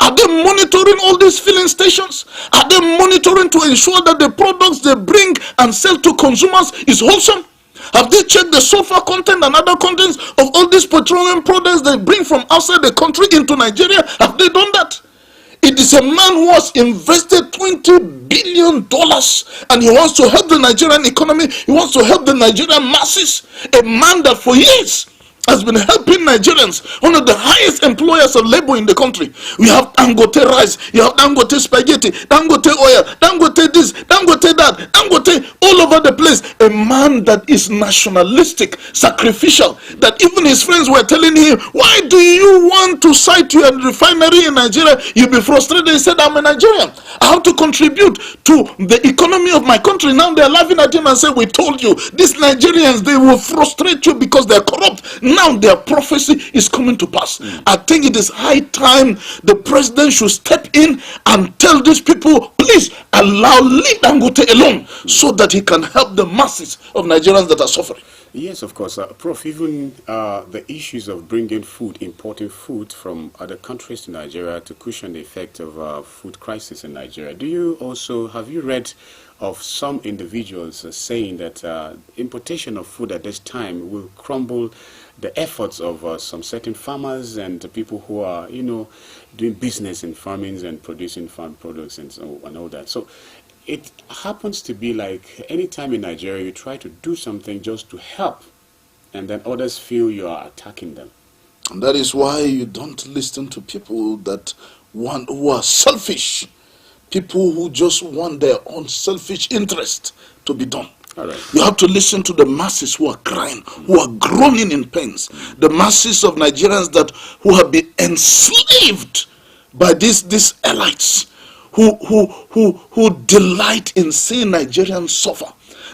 Are they monitoring all these filling stations? Are they monitoring to ensure that the products they bring and sell to consumers is wholesome? Have they checked the sulfur content and other contents of all these petroleum products they bring from outside the country into Nigeria? Have they done that? It is a man who has invested $20 billion and he wants to help the Nigerian economy. He wants to help the Nigerian masses. A man that for years has been helping Nigerians, one of the highest employers of labor in the country. We have Dangote rice, you have Dangote spaghetti, Dangote oil, Dangote this, Dangote that, Dangote all over the place. A man that is nationalistic, sacrificial, that even his friends were telling him, why do you want to site your refinery in Nigeria? You'll be frustrated. He said, I'm a Nigerian. I have to contribute to the economy of my country. Now they're laughing at him and say, we told you, these Nigerians, they will frustrate you because they're corrupt. Now their prophecy is coming to pass. I think it is high time the president should step in and tell these people, please leave Dangote alone so that he can help the masses of Nigerians that are suffering. Yes, of course. Prof, even the issues of bringing food, importing food from other countries to Nigeria to cushion the effect of food crisis in Nigeria. Have you read of some individuals saying that importation of food at this time will crumble the efforts of some certain farmers and people who are, doing business in farming and producing farm products and all that. So it happens to be like anytime in Nigeria you try to do something just to help, and then others feel you are attacking them. And that is why you don't listen to people who are selfish, people who just want their own selfish interest to be done. All right. You have to listen to the masses who are crying, who are groaning in pains, the masses of Nigerians who have been enslaved by these elites, who delight in seeing Nigerians suffer.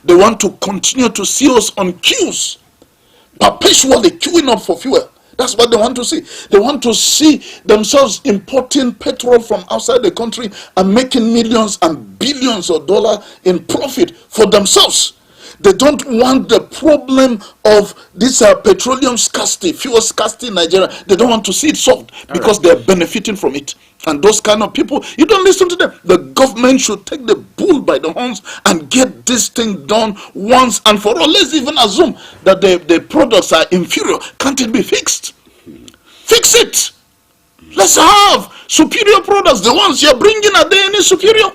They want to continue to see us on queues, perpetually queuing up for fuel. That's what they want to see. They want to see themselves importing petrol from outside the country and making millions and billions of dollars in profit for themselves. They don't want the problem of this petroleum scarcity, fuel scarcity in Nigeria. They don't want to see it solved because they're benefiting from it. And those kind of people, you don't listen to them. The government should take the bull by the horns and get this thing done once and for all. Let's even assume that the products are inferior. Can't it be fixed? Fix it. Let's have superior products. The ones you're bringing, are they any superior?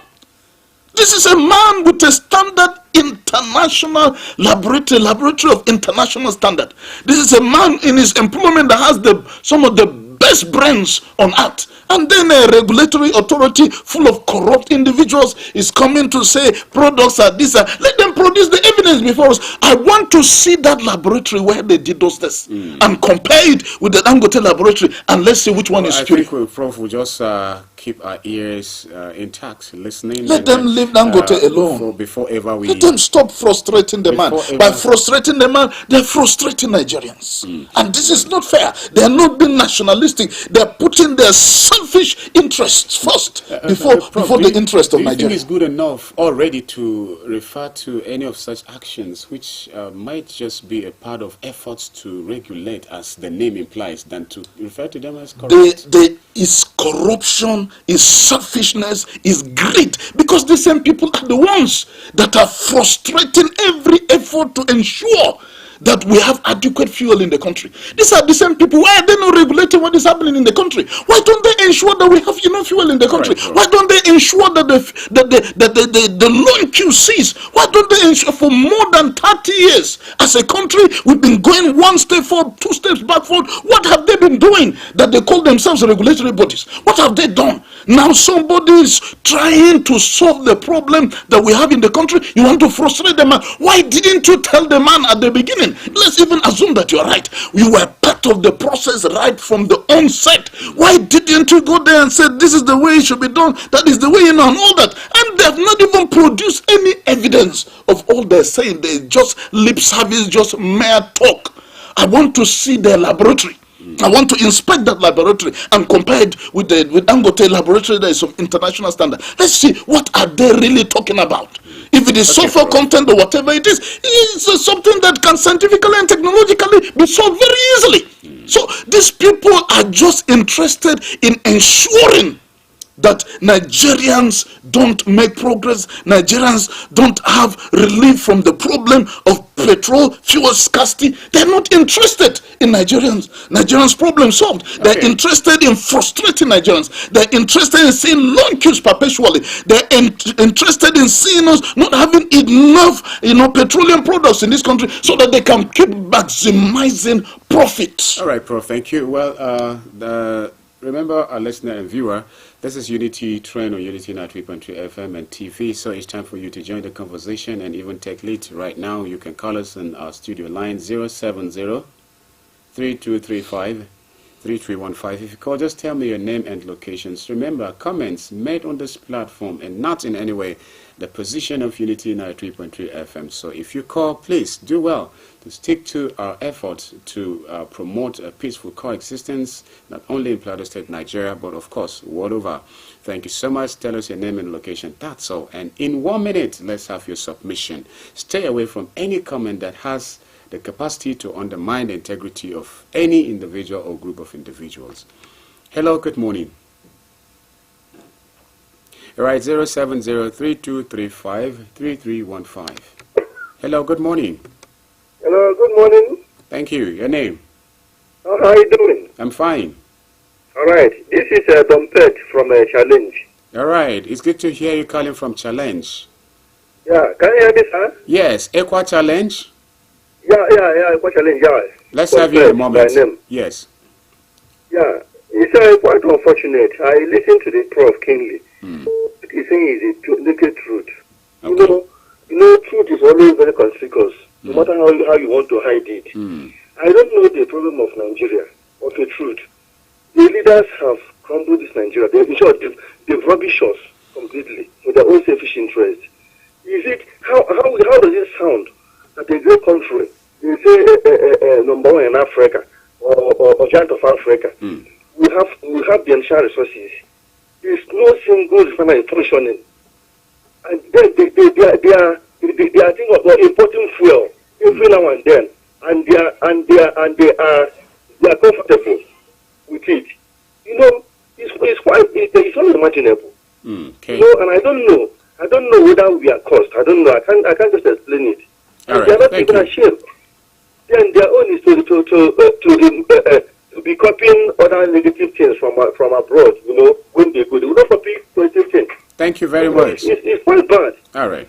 This is a man with a standard international laboratory of international standard. This is a man in his employment that has some of the best brains on earth. And then a regulatory authority full of corrupt individuals is coming to say products are this. Let them produce the evidence before us. I want to see that laboratory where they did those tests and compare it with the Dangote laboratory, and let's see which one is superior. I think Prof will just keep our ears intact, listening. Let them leave Dangote alone. Before ever we... Let them stop frustrating the man. By frustrating the man, they're frustrating Nigerians. And this is not fair. They are not being nationalistic. They're putting their selfish interests first before the interest of Nigeria. Do you think it's good enough already to refer to any of such actions which might just be a part of efforts to regulate, as the name implies, than to refer to them as corrupt? There is corruption, is selfishness, is greed, because the same people are the ones that are frustrating every effort to ensure that we have adequate fuel in the country. These are the same people. Why are they not regulating what is happening in the country? Why don't they ensure that we have enough fuel in the country? Why don't they ensure that the loan queue cease? Why don't they ensure? For more than 30 years as a country, we've been going one step forward, two steps backward. What have they been doing that they call themselves regulatory bodies? What have they done? Now somebody is trying to solve the problem that we have in the country. You want to frustrate the man. Why didn't you tell the man at the beginning? Let's even assume that you're right. You were part of the process right from the onset. Why didn't you go there and say, this is the way it should be done, that is the way, and all that? And they have not even produced any evidence of all they're saying. They just lip service, just mere talk. I want to see their laboratory. I want to inspect that laboratory and compare it with Dangote laboratory that is of international standard. Let's see, what are they really talking about? If it is sulfur content or whatever it is, it's something that can scientifically and technologically be solved very easily. So these people are just interested in ensuring that Nigerians don't make progress, Nigerians don't have relief from the problem of petrol, fuel scarcity. They're not interested in Nigerians' problem solved. Okay. They're interested in frustrating Nigerians. They're interested in seeing long queues perpetually. They're interested in seeing us not having enough, petroleum products in this country so that they can keep maximizing profits. All right, Prof. Thank you. Well, remember our listener and viewer, this is Unity Train on Unity 93.3 FM and TV, so it's time for you to join the conversation and even take lead. Right now, you can call us on our studio line 070-3235-3315. If you call, just tell me your name and locations. Remember, comments made on this platform and not in any way the position of Unity 93.3 FM. So if you call, please do well to stick to our effort to promote a peaceful coexistence, not only in Plateau State, Nigeria, but of course, world over. Thank you so much. Tell us your name and location. That's all. And in 1 minute, let's have your submission. Stay away from any comment that has the capacity to undermine the integrity of any individual or group of individuals. Hello, good morning. All right, 070-3235-3315. Hello, good morning. Hello, good morning. Thank you. Your name? How are you doing? I'm fine. All right, this is TUNTBE from Challenge. All right, it's good to hear you calling from Challenge. Yeah, can you hear me, sir? Yes, Equa Challenge? Yeah, Equa Challenge, yeah. Let's have you in a moment. Yes. Yeah, it's quite unfortunate. I listened to the Prof. Kingsley. He's saying it's a naked truth. Okay. You know, truth is always very conspicuous, no matter how you want to hide it. I don't know the problem of Nigeria, or the truth. The leaders have crumbled this Nigeria. They've rubbished us completely for their own selfish interest. How does it sound that a great country, they say number one in Africa, or giant of Africa, we have the entire resources. There's no single refinery functioning, and then they are thinking of importing fuel every now and then, and they are comfortable with it. It's unimaginable. Okay. And I don't know whether we are cursed. I don't know. I can't just explain it. All right, they are not even ashamed. Then their own is to be copying other negative things from abroad. When they go, they will not copy positive things. Thank you very much. It's quite bad. All right.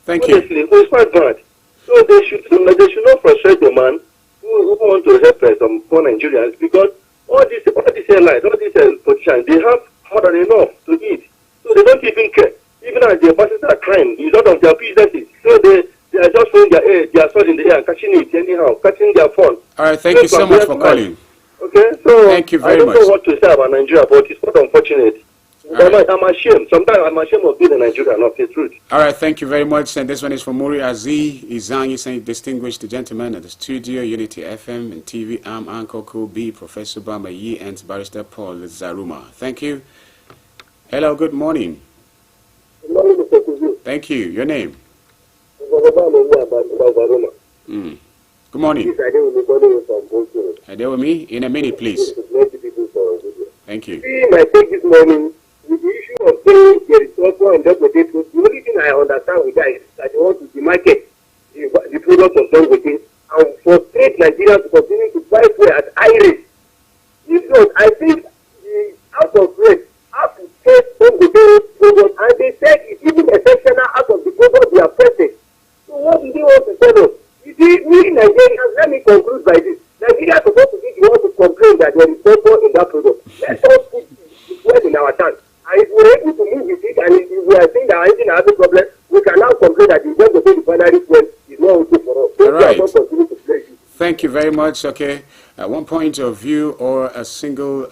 Thank Honestly, you. It's quite bad. So they should not frustrate the man who want to help some poor Nigerians, because all these airlines, all these politicians, they have more than enough to eat. So they don't even care. Even as their buses are crying, it's out of their businesses. So they are just throwing their sword in the air, catching it anyhow, catching their phone. All right, thank you so much for calling. Okay, so thank you very much. I don't know what to say about Nigeria, but it's quite unfortunate. I'm ashamed. Sometimes I'm ashamed of being a Nigerian, not the truth. All right, thank you very much. And this one is from Muryar Al'umma. You saying, distinguished gentlemen at the studio, Unity FM and TV. I'm Uncle Kobe, Professor Bamayi, and Barrister Paul Zaruma. Thank you. Hello, good morning. Good morning, Mr. Kuzu. Thank you. Your name? Good morning. Are they with me? In a minute, please. Thank you. I take this morning with the issue of saying there is also and just potato. The only thing I understand with that is that they want to demarcate the product of done with it and frustrate Nigerians to continue to buy fuel at high rate. If not, I think the out of rate have to take on the product, and they said it's even exceptional out of the product they are present. So what do they want to tell us? You see, we Nigerians, let me conclude by this. Nigeria is supposed to be the one to complain that there is sulfur in that product. Let us put the fuel in our tank. And if we're able to move with it, and if we are saying that anything has a problem, we can now complain that the just to pay the refinery fuel is not okay for us. All right. Thank you very much. Okay. One point of view or a single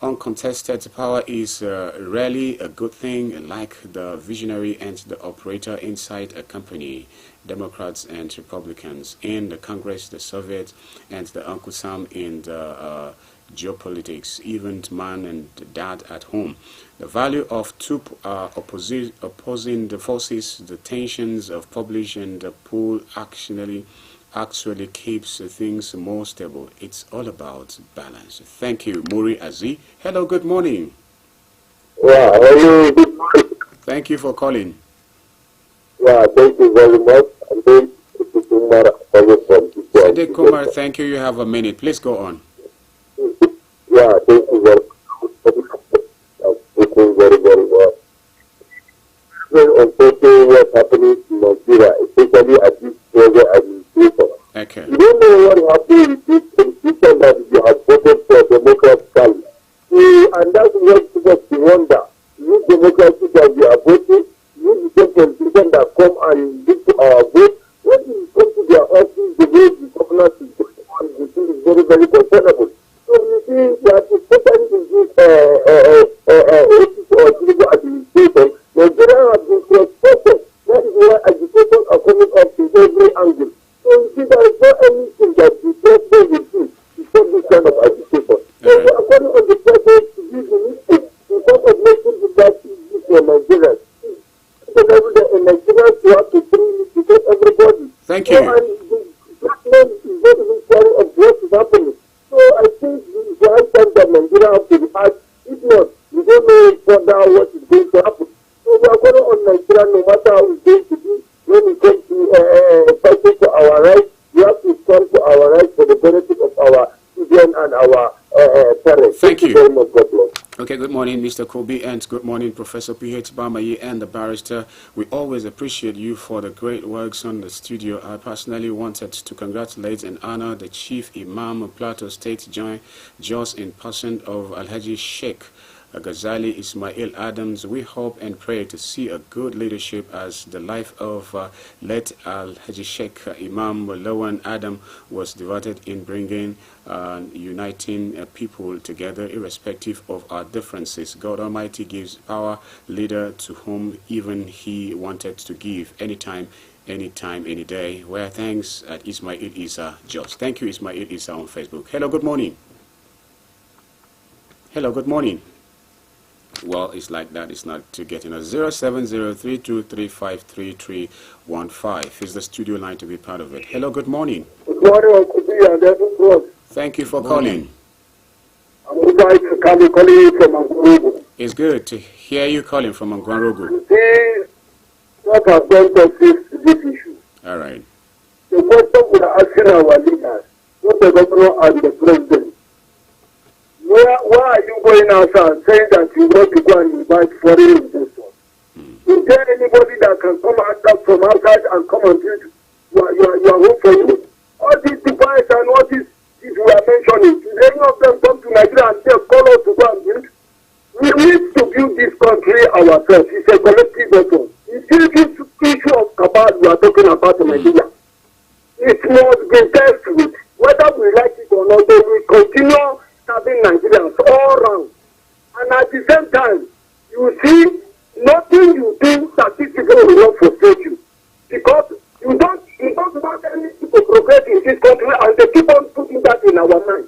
uncontested power is rarely a good thing, like the visionary and the operator inside a company. Democrats and Republicans in the Congress, the Soviet, and the Uncle Sam in the geopolitics, even man and dad at home. The value of two opposing the forces, the tensions of publish and the pool actually keeps things more stable. It's all about balance. Thank you, Muri Azi. Hello, good morning. Yeah, hello. Thank you for calling. Yeah, thank you very much. And then, Sadiq Kumar, thank you. You have a minute. Please go on. Yeah, thank you very much. Unfortunately, what's happening in Nigeria, especially at this level administration. Okay. You don't know what happened with this institution that you have voted for democratically. And that's what makes me wonder. This democracy that we are voting, this politicians that come and give to our vote, when you come to their office, the way the government is going on, the thing is very, very questionable. So you see that especially in this office or civil administration, Nigeria has been frustrated. That is why agitators are coming up in every angle. So you see there is not anything that the president will do to stop this kind of agitation. So according to the president to do the mistake, instead of making the that easy for Nigerians, because every day in Nigeria you have to bring it to get everybody. Thank you. So, and the president is not even caring of what is happening. So I think it's the high time that Nigeria have to react. If not, we don't know further what is going to happen. So we are calling on Nigeria, no matter how it's going to be, when we come to fighting for our rights, we have to stand for our rights for the benefit of our children and our parents. Thank you very much, God bless. Okay, good morning, Mr. Kobe, and good morning, Professor P.H. Bamayi and the barrister. We always appreciate you for the great works on the studio. I personally wanted to congratulate and honor the Chief Imam of Plateau State, Jos in person of Alhaji Sheikh Ghazali Ismail Adams. We hope and pray to see a good leadership as the life of late Al-Haji Sheikh Imam Lawan Adam was devoted in bringing uniting people together irrespective of our differences. God Almighty gives power leader to whom even he wanted to give anytime, any day. Where thanks at Ismail Isa Jos. Thank you, Ismail Isa on Facebook. Hello, good morning. Hello, good morning. Well, it's like that. It's not to get in a 07032353315 is the studio line to be part of it. Hello, good morning. Good morning, Uncle B, and everyone. Thank you for calling. I'm calling you from Angwarogu. It's good to hear you calling from Angwarogu. See what has done to this issue. All right. The question we are asking our leaders, not the governor and the president. Why are you going out and saying that you want to go and invite foreign investors? Is there anybody that can come out from outside and come and build your home for you? All these devices and all these you are mentioning, did any of them come to Nigeria and say, call us to go and build? We need to build this country ourselves. It's a collective effort. It's this issue of cabal we are talking about in Nigeria. It must be dealt with. Whether we like it or not, they will continue serving Nigerians all around. And at the same time, you see, nothing you do statistically will not frustrate you. Because you don't want any people progress in this country and they keep on putting that in our mind.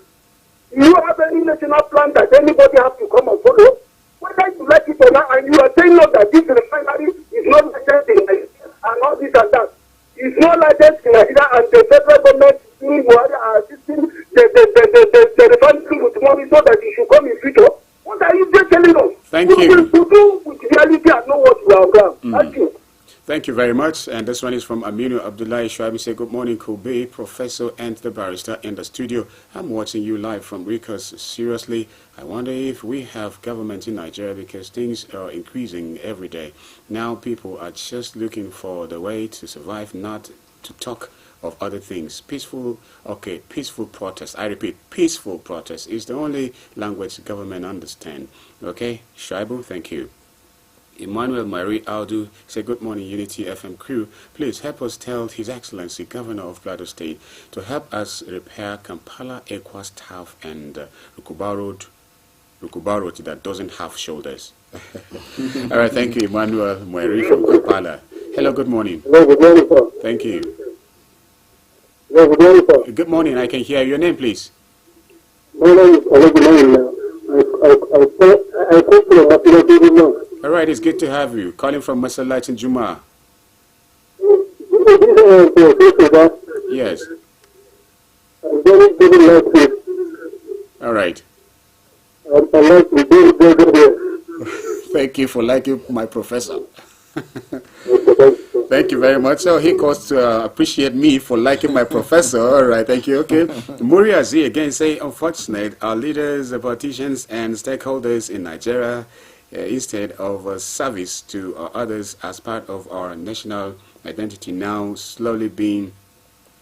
Do you have any national plan that anybody has to come and follow? Whether you like it or not, and you are saying not that this refinery is not licensed in Nigeria and all this and that. It's not licensed in Nigeria and the federal government are assisting the refinery with money so that it should come in future. What are you just telling us? Thank you. To do with reality and know what you are about. Thank you. Thank you very much. And this one is from Aminu Abdullahi Shuabi. Say, good morning, Kobe, Professor and the barrister in the studio. I'm watching you live from Rikers. Seriously, I wonder if we have government in Nigeria because things are increasing every day. Now people are just looking for the way to survive, not to talk of other things. Peaceful protest. I repeat, peaceful protest is the only language government understand. Okay, Shaibu, thank you. Emmanuel Marie Aldu say, good morning, Unity FM crew. Please help us tell His Excellency Governor of Plateau State to help us repair Kampala Ekwa Staff and Rukuba Road that doesn't have shoulders. All right, thank you, Emmanuel Marie from Kampala. Hello, good morning. Hello, good morning, sir. Thank you. Hello, good morning, sir. Good morning, I can hear your name, please. My name is Ologumani. I come from Masila. All right, it's good to have you. Calling from Masalat in Juma. Yes. All right. Thank you for liking my professor. Thank you very much. So he calls to appreciate me for liking my professor. All right, thank you. Okay. Muryar Al'umma again say, unfortunate, our leaders, politicians, and stakeholders in Nigeria, instead of service to others as part of our national identity, now slowly being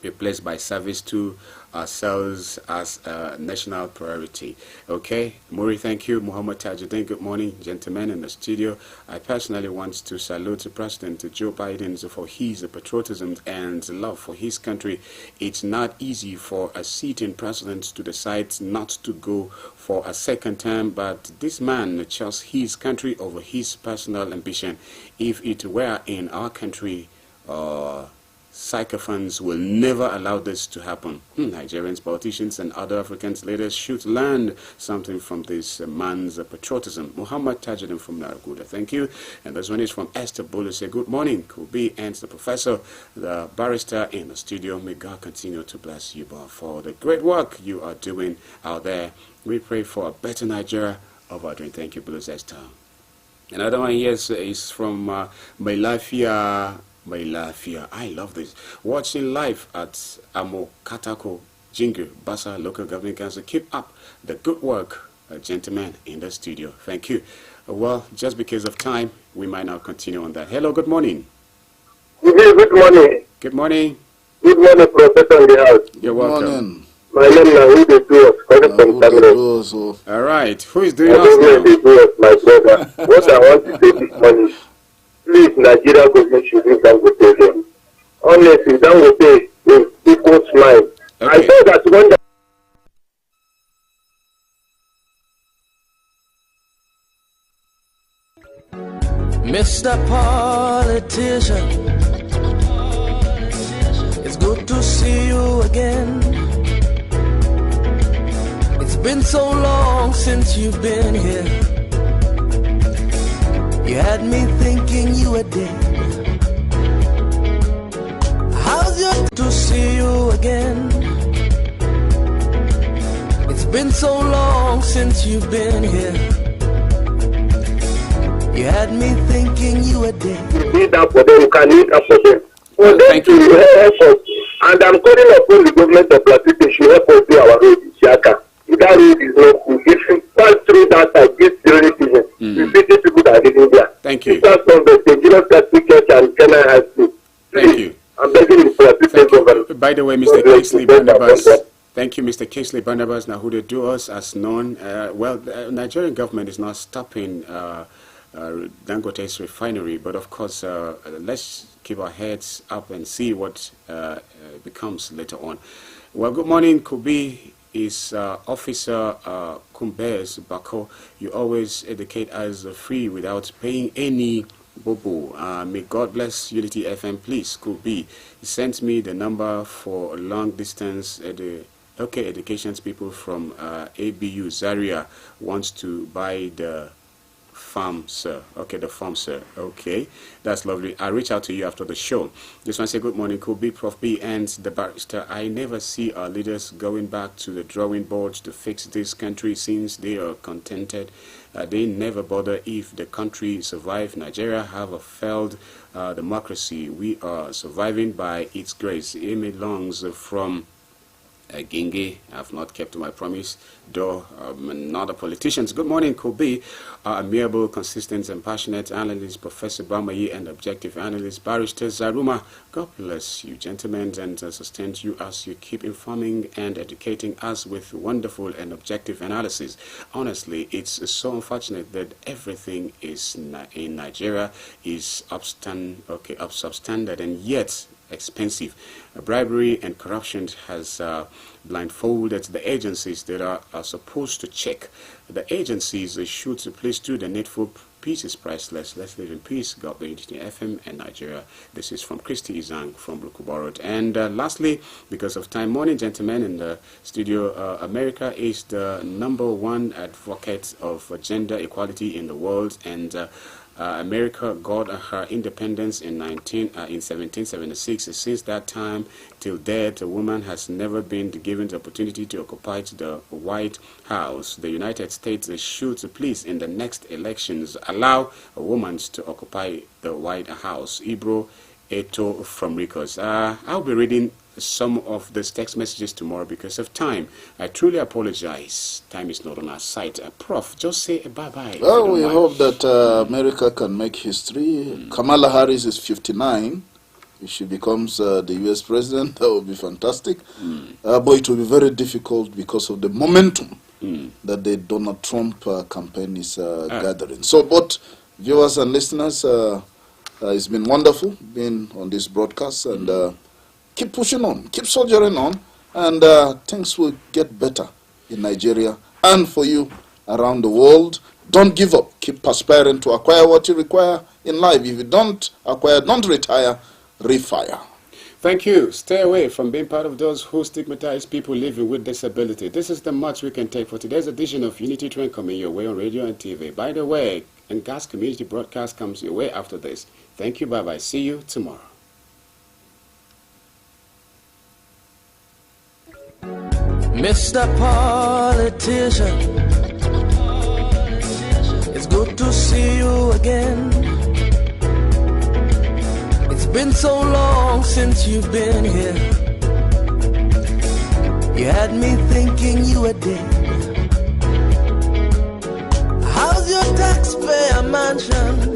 replaced by service to ourselves as a national priority. Okay, Muri, thank you. Muhammad Tajuddin, good morning, gentlemen in the studio. I personally want to salute President Joe Biden for his patriotism and love for his country. It's not easy for a sitting president to decide not to go for a second term, but this man chose his country over his personal ambition. If it were in our country, sycophants will never allow this to happen. Nigerians, politicians, and other African leaders should learn something from this man's patriotism. Muhammad Tajuddin from Naraguda, thank you. And this one is from Esther Bolu. Say, good morning, Kubi, and the professor, the barrister in the studio. May God continue to bless you both for the great work you are doing out there. We pray for a better Nigeria of our dream. Thank you, Bolu Esther. Another one here is from Mailafia. I love this. Watching live at Amokatako, Jingu, Basa Local Government Council. Keep up the good work, gentlemen in the studio. Thank you. Well, just because of time, we might not continue on that. Hello, good morning. Good morning. Good morning. Good morning, Professor in the house. You're welcome. My name is Nahude. All right. Who is doing us now? My brother. What I want to say this morning, please, Nigeria government should do Dangote. Honestly, Dangote is equal smile. Okay. I say that one day. Mr. Politician, it's good to see you again. It's been so long since you've been here. You had me thinking you were dead. How's your to see you again? It's been so long since you've been here. You had me thinking you were dead. You need that for them, you can need that for them. For them to help us. And I'm calling upon the government of Plateau to help us do our road in Shaka. That road is not good. If you pass through that side, this during season, you see people that are living there. Thank you. That's from the Dangerous Catholic Church and Kenya High School. Thank you. I'm begging the Plateau government. By the way, Mr. Kingsley Barnabas. Thank you, Mr. Kingsley Barnabas. Now, who they do us as known. Well, the Nigerian government is not stopping Dangote's refinery, but of course, let's keep our heads up and see what becomes later on. Well, good morning, Kubi. Is Officer Kumbes Bako. You always educate us free without paying any bobo. May God bless Unity FM, please. Kubi. He sent me the number for long distance educations people from ABU Zaria wants to buy the farm, sir. Okay, the farm, sir. Okay, that's lovely. I'll reach out to you after the show. This one say, good morning, Kobe, Prof B, and the barrister. I never see our leaders going back to the drawing board to fix this country since they are contented. They never bother if the country survive. Nigeria have a failed democracy. We are surviving by its grace. Amy Longs from Genge. I have not kept to my promise, though not a politician. Good morning, Kobe. Amiable, consistent, and passionate analyst, Professor Bamayi, and objective analyst, Barrister Zaruma. God bless you, gentlemen, and sustain you as you keep informing and educating us with wonderful and objective analysis. Honestly, it's so unfortunate that everything is in Nigeria is substandard and yet expensive. Bribery and corruption has blindfolded the agencies that are supposed to check. The agencies should please do the needful. Peace is priceless. Let's live in peace. God bless Unity FM and Nigeria. This is from Christy Izang from Lukuborot. And lastly, because of time, morning, gentlemen in the studio, America is the #1 advocate of gender equality in the world, and America got her independence in 1776. Since that time till date, a woman has never been given the opportunity to occupy the White House. The United States should please, in the next elections, allow a woman to occupy the White House. Ibro Eto from Ricos. I'll be reading some of these text messages tomorrow because of time. I truly apologize. Time is not on our side. Prof, just say a bye-bye. Well, we hope that America can make history. Kamala Harris is 59. If she becomes the U.S. president, that would be fantastic. But it will be very difficult because of the momentum that the Donald Trump campaign is gathering. So, but viewers and listeners, it's been wonderful being on this broadcast, and keep pushing on, keep soldiering on, and things will get better in Nigeria and for you around the world. Don't give up. Keep perspiring to acquire what you require in life. If you don't acquire, don't retire, refire. Thank you. Stay away from being part of those who stigmatize people living with disability. This is the much we can take for today's edition of Unity Train coming your way on radio and TV. By the way, and Gas Community Broadcast comes your way after this. Thank you. Bye-bye. See you tomorrow. Mr. Politician, it's good to see you again. It's been so long since you've been here. You had me thinking you were dead. How's your taxpayer mansion?